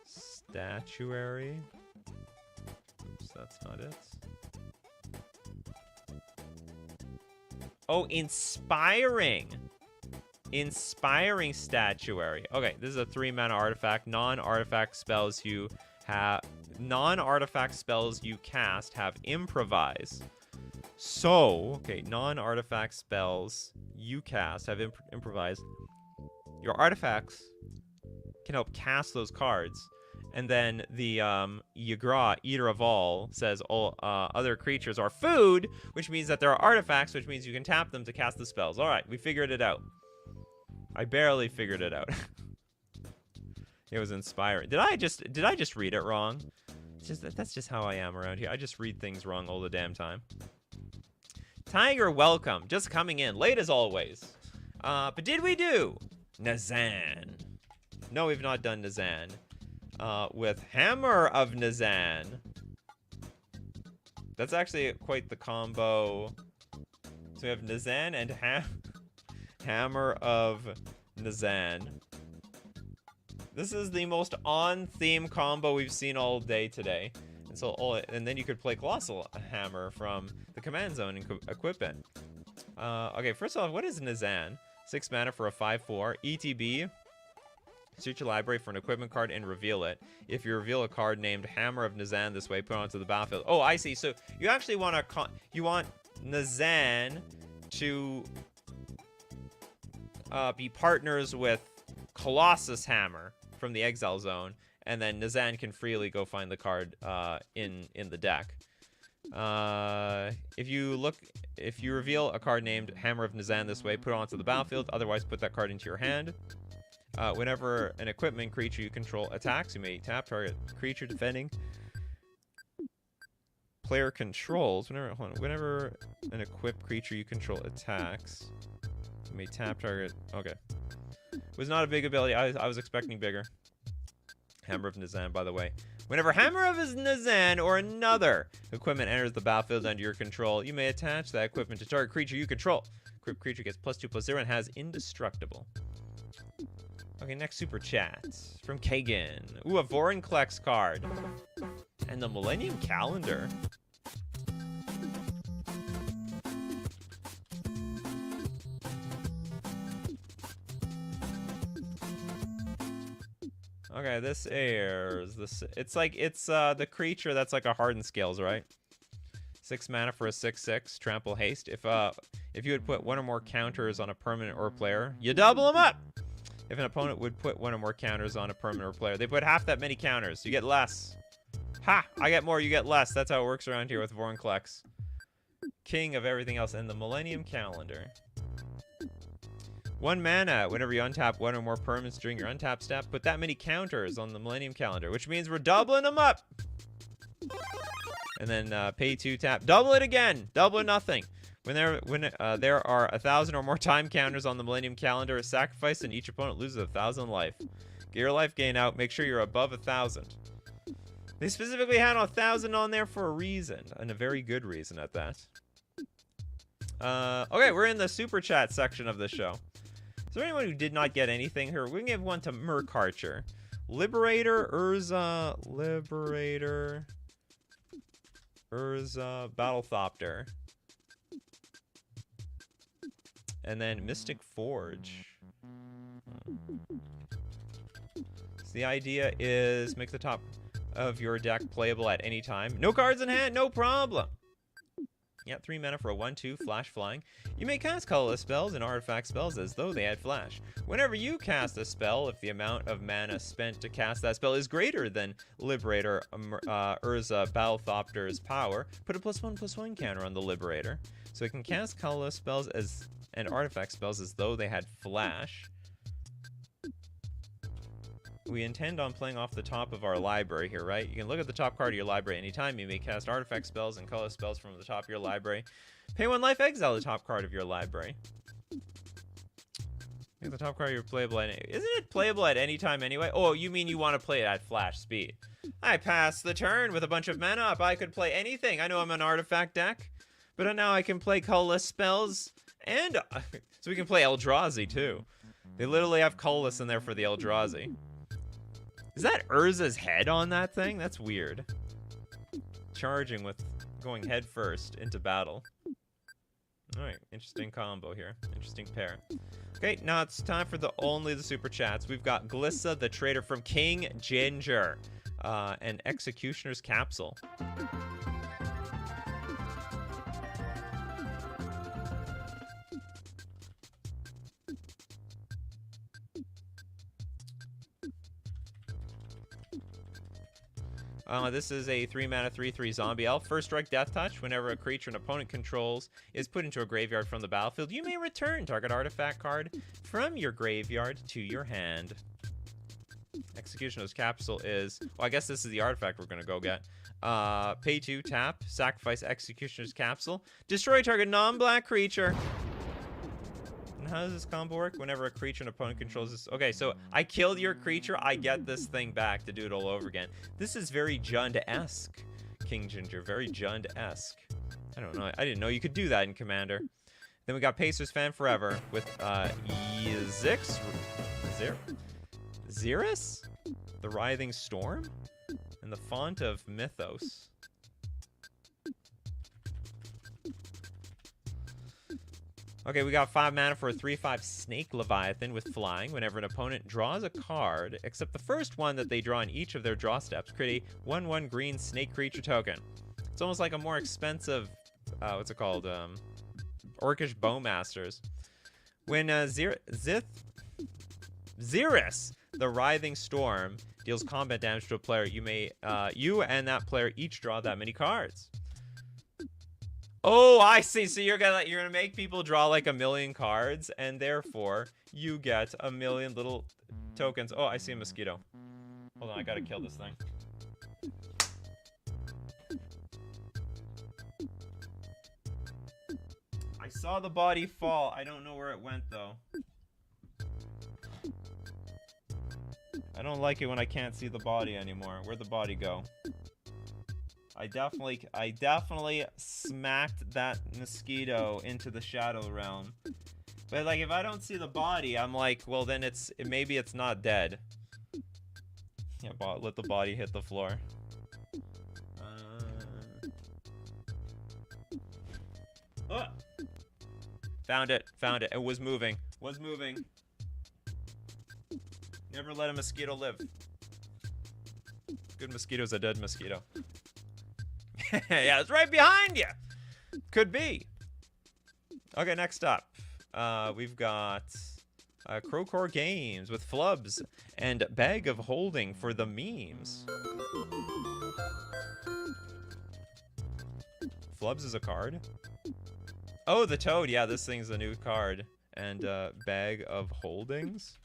Statuary. Oops, that's not it. Oh, inspiring. Inspiring Statuary. Okay, this is a 3 mana artifact. Non-artifact spells you cast have improvise. So, okay, non-artifact spells you cast have improvise. Your artifacts can help cast those cards. And then the Yagra, Eater of All, says all other creatures are food, which means that there are artifacts, which means you can tap them to cast the spells. All right, we figured it out. I barely figured it out. It was inspiring. Did I just read it wrong? That's just how I am around here. I just read things wrong all the damn time. Tiger, welcome. Just coming in, late as always. But did we do Nazan? No, we've not done Nazan. With Hammer of Nazan. That's actually quite the combo. So we have Nazan and Hammer of Nazan. This is the most on-theme combo we've seen all day today. And then you could play Colossal Hammer from the command zone and equip it. Okay, first off, what is Nazan? 6 mana for a 5/4. ETB. Search your library for an equipment card and reveal it. If you reveal a card named Hammer of Nazan this way, put it onto the battlefield. Oh, I see. So you actually want Nazan to be partners with Colossus Hammer from the Exile Zone, and then Nazan can freely go find the card in the deck. If you reveal a card named Hammer of Nazan this way, put it onto the battlefield. Otherwise, put that card into your hand. Whenever an equipment creature you control attacks, you may tap target creature defending player controls. Whenever an equipped creature you control attacks, you may tap target. Okay, was not a big ability. I was expecting bigger. Hammer of Nazan, by the way. Whenever Hammer of Nazan or another equipment enters the battlefield under your control, you may attach that equipment to target creature you control. Equipped creature gets +2/+0 and has indestructible. Okay, next super chat from Kagan. Ooh, a Vorinclex card. And the Millennium Calendar. Okay, this airs. It's the creature that's like a hardened scales, right? 6 mana for a 6/6 trample haste. If you would put one or more counters on a permanent or player, you double them up. If an opponent would put one or more counters on a permanent or player, they put half that many counters. You get less. Ha! I get more, you get less. That's how it works around here with Vorinclex. King of everything else. And the Millennium Calendar. 1 mana. Whenever you untap one or more permanents during your untap step, put that many counters on the Millennium Calendar, which means we're doubling them up. And then pay 2 tap. Double it again. Double or nothing. When there are 1,000 or more time counters on the Millennium Calendar, is sacrificed and each opponent loses 1,000 life. Get your life gain out. Make sure you're above 1,000. They specifically had 1,000 on there for a reason, and a very good reason at that. Okay, we're in the super chat section of the show. Is there anyone who did not get anything here? We can give one to Merkarcher. Liberator, Urza, Battlethopter. And then Mystic Forge. So the idea is make the top of your deck playable at any time. No cards in hand, no problem. Yeah, 3 mana for a 1/2 flash flying. You may cast colorless spells and artifact spells as though they had flash. Whenever you cast a spell, if the amount of mana spent to cast that spell is greater than Liberator Urza Battlethopter's power, put a +1/+1 counter on the Liberator. So it can cast colorless spells and artifact spells as though they had flash. We intend on playing off the top of our library here, right? You can look at the top card of your library anytime. You may cast artifact spells and color spells from the top of your library. Pay 1 life, exile the top card of your library. Make the top card of your playable at any... Isn't it playable at any time anyway? Oh, you mean you want to play it at flash speed. I passed the turn with a bunch of mana up. I could play anything. I know I'm an artifact deck, but now I can play colorless spells and... so we can play Eldrazi too. They literally have colorless in there for the Eldrazi. Is that Urza's head on that thing? That's weird. Charging with going head first into battle. Alright, interesting combo here. Interesting pair. Okay, now it's time for only the super chats. We've got Glissa, the trader from King Ginger, and Executioner's Capsule. This is a 3 mana 3/3 zombie elf. First strike death touch. Whenever a creature an opponent controls is put into a graveyard from the battlefield, you may return target artifact card from your graveyard to your hand. Executioner's Capsule is... Well, I guess this is the artifact we're going to go get. Pay 2, tap, sacrifice Executioner's Capsule. Destroy target non-black creature. And how does this combo work? Whenever a creature an opponent controls this... Okay, so I killed your creature, I get this thing back to do it all over again. This is very Jund-esque, King Ginger. Very Jund-esque. I don't know. I didn't know you could do that in Commander. Then we got Pacers Fan Forever with Xeris? The Writhing Storm? And the Font of Mythos. Okay, we got 5 mana for a 3/5 Snake Leviathan with flying. Whenever an opponent draws a card, except the first one that they draw in each of their draw steps, create a 1/1 green snake creature token. It's almost like a more expensive, what's it called? Orcish Bowmasters. When Xeris, the Writhing Storm, deals combat damage to a player, you and that player each draw that many cards. Oh, I see. So you're gonna make people draw like 1,000,000 cards, and therefore you get 1,000,000 little tokens. Oh, I see a mosquito. Hold on, I gotta kill this thing. I saw the body fall. I don't know where it went though. I don't like it when I can't see the body anymore. Where'd the body go? I definitely smacked that mosquito into the shadow realm. But like, if I don't see the body, I'm like, well, then maybe it's not dead. Yeah, let the body hit the floor. Oh! Found it. It was moving. Never let a mosquito live. Good mosquito's a dead mosquito. Yeah, it's right behind you. Could be. Okay, next up. We've got Crowcore Games with Flubs and Bag of Holding for the memes. Flubs is a card? Oh, the Toad. Yeah, this thing's a new card. And Bag of Holdings?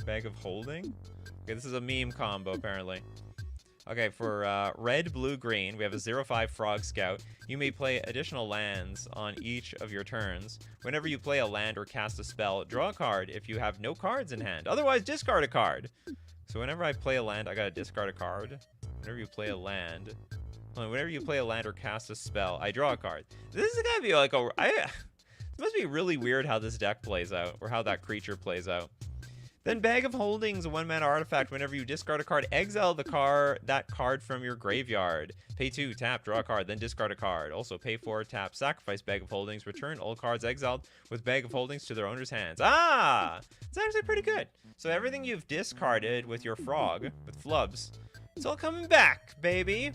Bag of Holding? Okay, this is a meme combo, apparently. Okay, for red, blue, green, we have a 0/5 Frog Scout. You may play additional lands on each of your turns. Whenever you play a land or cast a spell, draw a card if you have no cards in hand. Otherwise, discard a card. So whenever I play a land, I gotta discard a card. Whenever you play a land or cast a spell, I draw a card. This is gonna be like it must be really weird how this deck plays out, or how that creature plays out. Then Bag of Holdings, a 1-mana artifact. Whenever you discard a card, exile that card from your graveyard. Pay 2, tap, draw a card, then discard a card. Also pay 4, tap, sacrifice Bag of Holdings, return all cards exiled with Bag of Holdings to their owner's hands. Ah! It's actually pretty good. So everything you've discarded with your frog, with Flubs, it's all coming back, baby!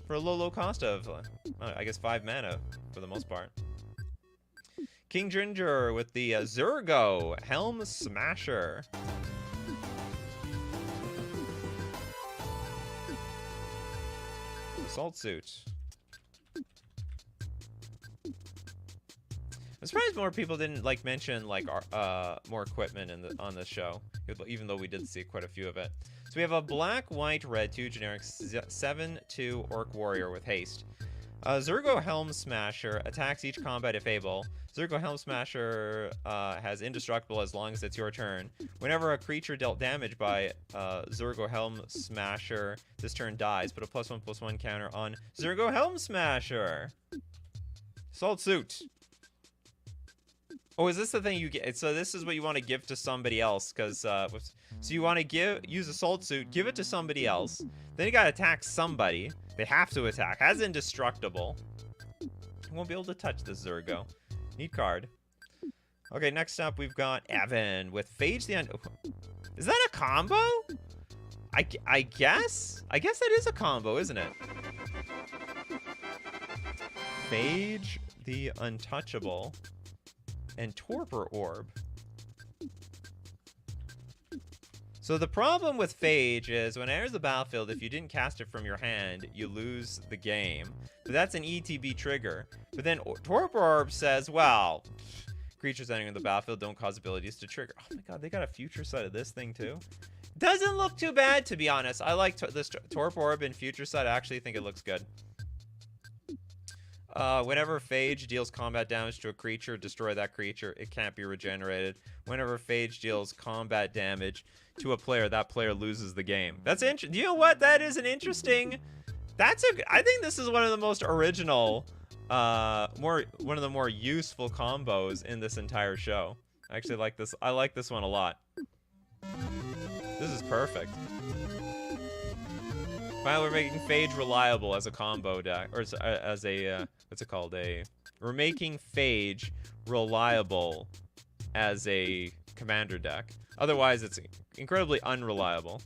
For a low cost of, I guess, 5 mana for the most part. King Ginger with the Zurgo Helm Smasher. Assault Suit. I'm surprised more people didn't like mention like more equipment on this show, even though we did see quite a few of it. So we have a black, white, red, 2 generic 7/2 Orc Warrior with haste. Zurgo Helm Smasher attacks each combat if able. Zurgo Helm Smasher has indestructible as long as it's your turn. Whenever a creature dealt damage by Zurgo Helm Smasher this turn dies, put a +1/+1 counter on Zurgo Helm Smasher. Assault Suit. Oh, is this the thing you get? So this is what you want to give to somebody else, because so you want to use Assault Suit, give it to somebody else. Then you gotta attack somebody. They have to attack. As indestructible. You won't be able to touch this Zurgo. Neat card. Okay, next up we've got Evan with Phage the Is that a combo? I guess? I guess that is a combo, isn't it? Phage the Untouchable and Torpor Orb. So the problem with Phage is when it enters the battlefield, if you didn't cast it from your hand, you lose the game. But that's an ETB trigger. But then Torpor Orb says, well, creatures entering the battlefield don't cause abilities to trigger. Oh my god, they got a future sight of this thing too. Doesn't look too bad, to be honest. I like this Torpor Orb in future sight. I actually think it looks good. Whenever Phage deals combat damage to a creature, destroy that creature. It can't be regenerated. Whenever Phage deals combat damage to a player, that player loses the game. That's interesting. You know what? That is an interesting... I think this is one of the most original, one of the more useful combos in this entire show. I actually like this. I like this one a lot. This is perfect. Finally, we're making Phage reliable as a combo deck, or as a, what's it called? We're making Phage reliable as a commander deck. Otherwise, it's incredibly unreliable.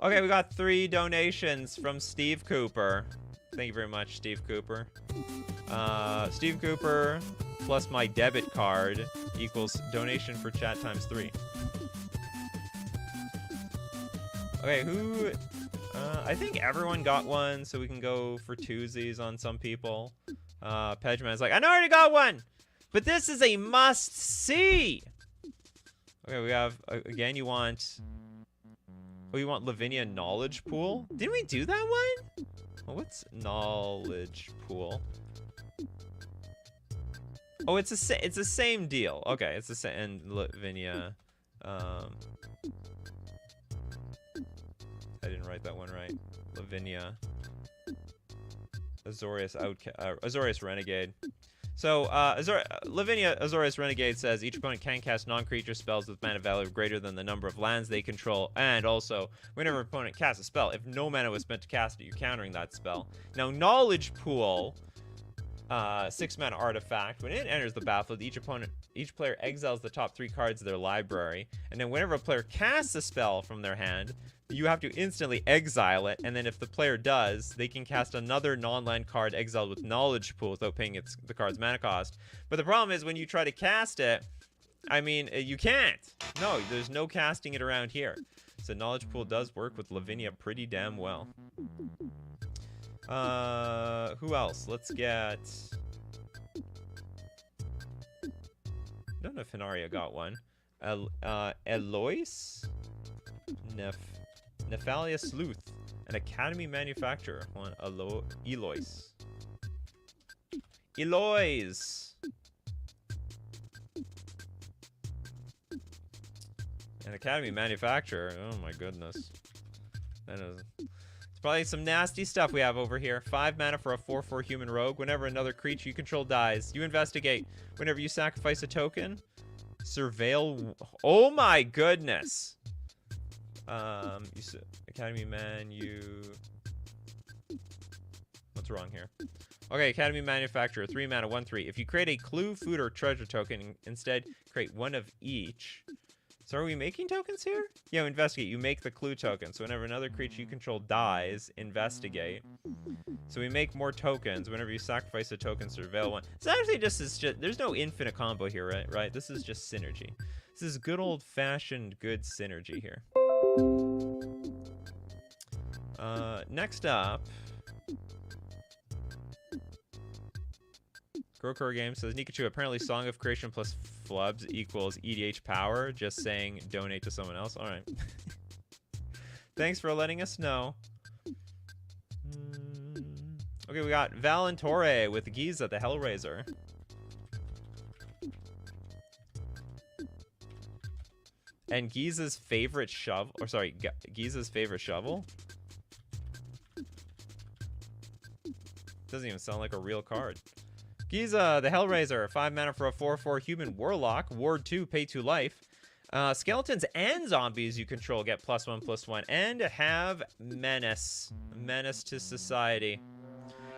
Okay, we got 3 donations from Steve Cooper. Thank you very much, Steve Cooper. Steve Cooper plus my debit card equals donation for chat times 3. Okay, who... I think everyone got one, so we can go for twosies on some people. Pedgeman's like, I already got one! But this is a must-see! Okay, we have... again, you want... Oh, you want Lavinia Knowledge Pool? Didn't we do that one? Oh, what's Knowledge Pool? Oh, it's the same deal. Okay, it's the same. And Lavinia. I didn't write that one right. Lavinia. Azorius Renegade. So, Lavinia Azorius Renegade says each opponent can cast non-creature spells with mana value greater than the number of lands they control, and also, whenever an opponent casts a spell, if no mana was spent to cast it, you're countering that spell. Now, Knowledge Pool, 6 mana artifact, when it enters the battlefield, each player exiles the top 3 cards of their library, and then whenever a player casts a spell from their hand, you have to instantly exile it, and then if the player does, they can cast another non-land card exiled with Knowledge Pool without paying the card's mana cost. But the problem is when you try to cast it, I mean, you can't. No, there's no casting it around here. So Knowledge Pool does work with Lavinia pretty damn well. Who else? Let's get... I don't know if Hanaria got one. Eloise? Nephalia Sleuth, an Academy manufacturer. One, Eloise. Eloise! An Academy manufacturer. Oh my goodness. That is... It's probably some nasty stuff we have over here. 5 mana for a 4/4 human rogue. Whenever another creature you control dies, you investigate. Whenever you sacrifice a token, surveil... Oh my goodness! Academy Man, what's wrong here? Okay, Academy Manufacturer, 3 mana, 1/3. If you create a clue, food, or treasure token, instead create one of each. So are we making tokens here? Yeah, investigate. You make the clue token. So whenever another creature you control dies, investigate. So we make more tokens. Whenever you sacrifice a token, surveil one. So actually there's no infinite combo here, right? This is just synergy. This is good old-fashioned good synergy here. Next up, Grokor Game says Nikachu, apparently Song of Creation plus flubs equals EDH power. Just saying, donate to someone else. All right. Thanks for letting us know. Okay, we got Valentore with Giza the Hellraiser. And Giza's favorite shovel, or sorry, Giza's favorite shovel? Doesn't even sound like a real card. Giza, the Hellraiser, 5 mana for a 4/4 human warlock, ward 2, pay 2 life. Skeletons and zombies you control get +1/+1, and have menace. Menace to society.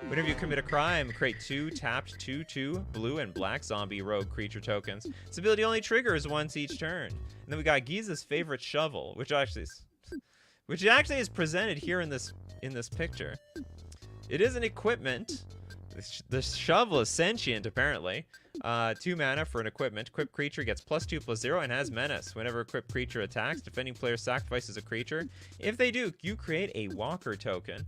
Whenever you commit a crime, create 2 tapped 2/2 blue and black zombie rogue creature tokens. This ability only triggers once each turn. And then we got Giza's favorite shovel, which actually is presented here in this picture. It is an equipment. The shovel is sentient, apparently. 2 mana for an equipment. Equipped creature gets +2/+0 and has menace. Whenever equipped creature attacks, defending player sacrifices a creature. If they do, you create a walker token.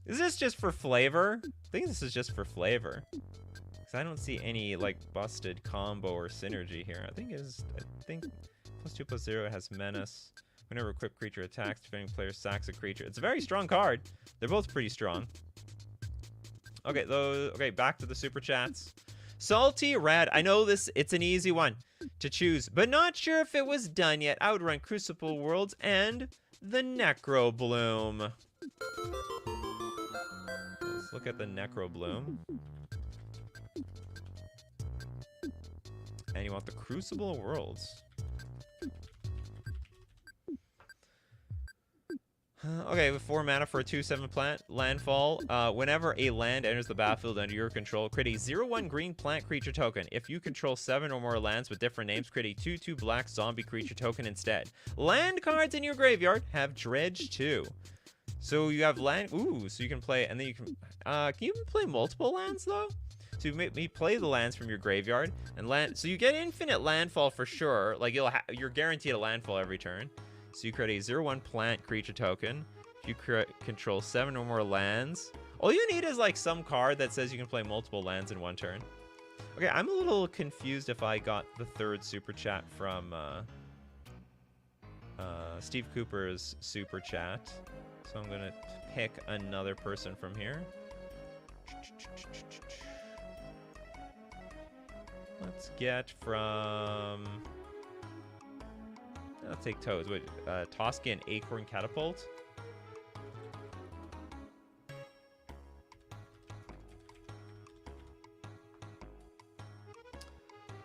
Is this just for flavor? I think this is just for flavor. Because I don't see any, like, busted combo or synergy here. I think +2/+0 has menace. Whenever equipped creature attacks, defending player sacks a creature. It's a very strong card. They're both pretty strong. Okay, back to the super chats. Salty Red. I know it's an easy one to choose, but not sure if it was done yet. I would run Crucible Worlds and the Necro Bloom. Let's look at the Necro Bloom. And you want the Crucible Worlds. Okay, with 4 mana for a 2/7 plant, landfall. Whenever a land enters the battlefield under your control, create a 0/1 green plant creature token. If you control 7 or more lands with different names, create a 2/2 black zombie creature token instead. Land cards in your graveyard have Dredge too. So you have land. Ooh, so you can play, and then you can you play multiple lands though? So you play the lands from your graveyard and land. So you get infinite landfall for sure. Like you're guaranteed a landfall every turn. So you create a 0/1 plant creature token. If you control 7 or more lands, all you need is like some card that says you can play multiple lands in one turn. Okay, I'm a little confused if I got the 3rd super chat from Steve Cooper's super chat. So I'm gonna pick another person from here. Let's get from... Let's take Toads. Wait, Toski and Acorn Catapult.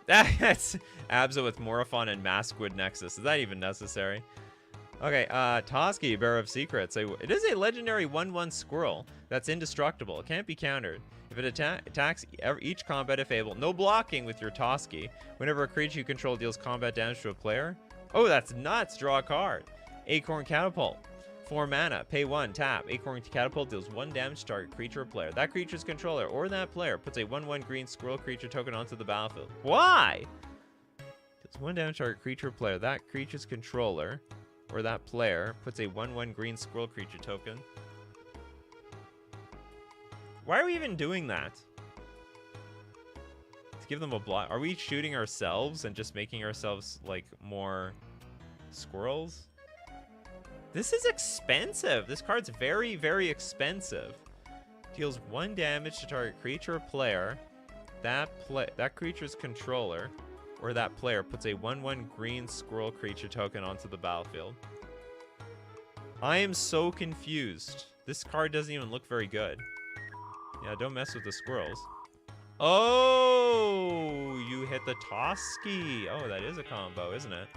That's Abza with Morophon and Maskwood Nexus. Is that even necessary? Okay, Toski, Bearer of Secrets. It is a legendary 1/1 squirrel that's indestructible. It can't be countered. If it attacks each combat if able, no blocking with your Toski. Whenever a creature you control deals combat damage to a player. Oh, that's nuts. Draw a card. Acorn Catapult. 4 mana. Pay 1. Tap. Acorn Catapult deals 1 damage to target creature or player. That creature's controller or that player puts a 1/1 green squirrel creature token onto the battlefield. Why? Deals 1 damage to target creature or player. That creature's controller or that player puts a 1/1 green squirrel creature token. Why are we even doing that? To give them a block. Are we shooting ourselves and just making ourselves like more squirrels? This is expensive. This card's very, very expensive. Deals 1 damage to target creature or player. That creature's controller or that player puts a 1/1 green squirrel creature token onto the battlefield. I am so confused. This card doesn't even look very good. Yeah, don't mess with the squirrels. Oh, you hit the Toski. Oh, that is a combo, isn't it?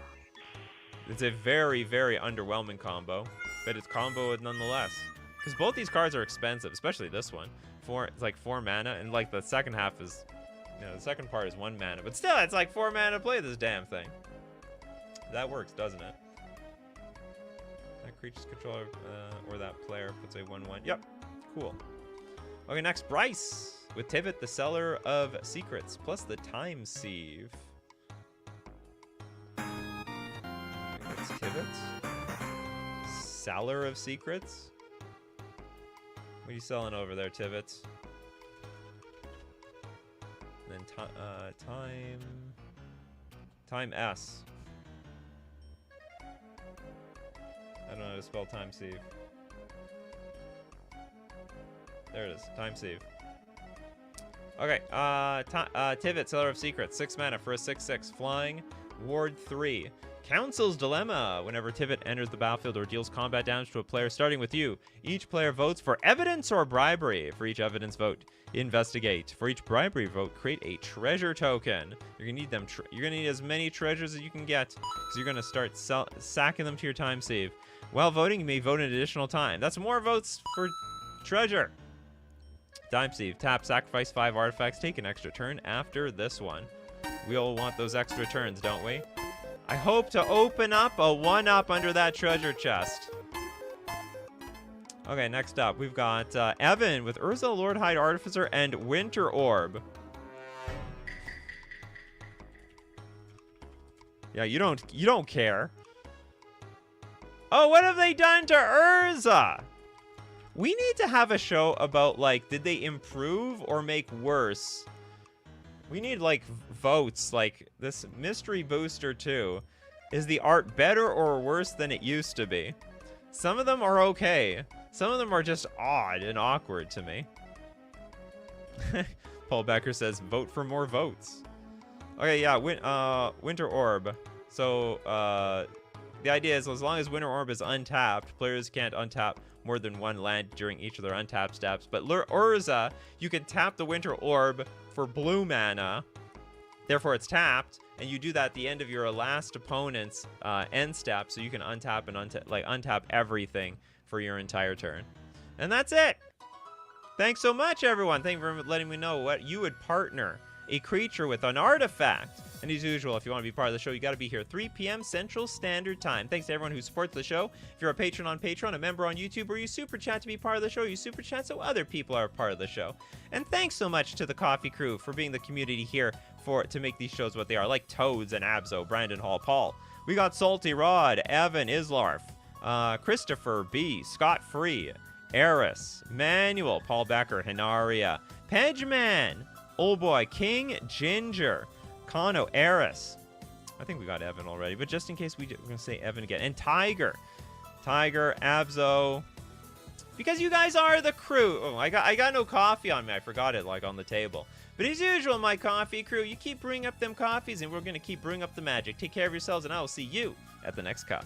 It's a very, very underwhelming combo, but it's combo nonetheless. Because both these cards are expensive, especially this one. It's like 4 mana, and like the second half is, the second part is 1 mana. But still, it's like 4 mana to play this damn thing. That works, doesn't it? That creature's controller or that player puts a 1/1. Yep, cool. Okay, next, Bryce with Tivit, the Seller of Secrets, plus the Time Sieve. That's Tivit. Seller of Secrets. What are you selling over there, Tivit? And then Time S. I don't know how to spell Time Sieve. There it is. Time Sieve. Okay. Tivit, Seller of Secrets. 6 mana for a 6/6. Flying. Ward 3. Council's Dilemma. Whenever Tivit enters the battlefield or deals combat damage to a player starting with you, each player votes for evidence or bribery. For each evidence vote, investigate. For each bribery vote, create a treasure token. You're gonna need them. You're gonna need as many treasures as you can get, because you're gonna start sacking them to your Time Sieve. While voting, you may vote an additional time. That's more votes for treasure. Time Sieve. Tap, sacrifice 5 artifacts, take an extra turn after this one. We all want those extra turns, don't we? I hope to open up a 1-up under that treasure chest. Okay, next up, we've got Evan with Urza, Lordhide Artificer, and Winter Orb. Yeah, you don't care. Oh, what have they done to Urza? We need to have a show about, like, did they improve or make worse? We need, like, votes. Like, this Mystery Booster 2. Is the art better or worse than it used to be? Some of them are okay. Some of them are just odd and awkward to me. Paul Becker says, vote for more votes. Okay, yeah, Winter Orb. So, the idea is as long as Winter Orb is untapped, players can't untap more than 1 land during each of their untap steps. But Urza, you can tap the Winter Orb for blue mana. Therefore, it's tapped, and you do that at the end of your last opponent's end step, so you can untap and untap everything for your entire turn. And that's it. Thanks so much, everyone. Thank you for letting me know what you would partner a creature with an artifact. And as usual, if you want to be part of the show, you got to be here 3 p.m. Central Standard Time. Thanks to everyone who supports the show. If you're a patron on Patreon, a member on YouTube, or you super chat to be part of the show, you super chat so other people are a part of the show. And thanks so much to the Coffee crew for being the community here to make these shows what they are, like Toads and Abzo, Brandon Hall, Paul. We got Salty Rod, Evan Islarf, Christopher B, Scott Free, Eris, Manuel, Paul Becker, Hinaria, Pedgeman, Old Boy, King Ginger, Kano, Eris. I think we got Evan already, but just in case we're going to say Evan again. And Tiger, Abzo, Because you guys are the crew. Oh, I got no coffee on me. I forgot it, like, on the table. But as usual, my coffee crew, you keep bringing up them coffees, and we're going to keep bringing up the magic. Take care of yourselves, and I will see you at the next cup.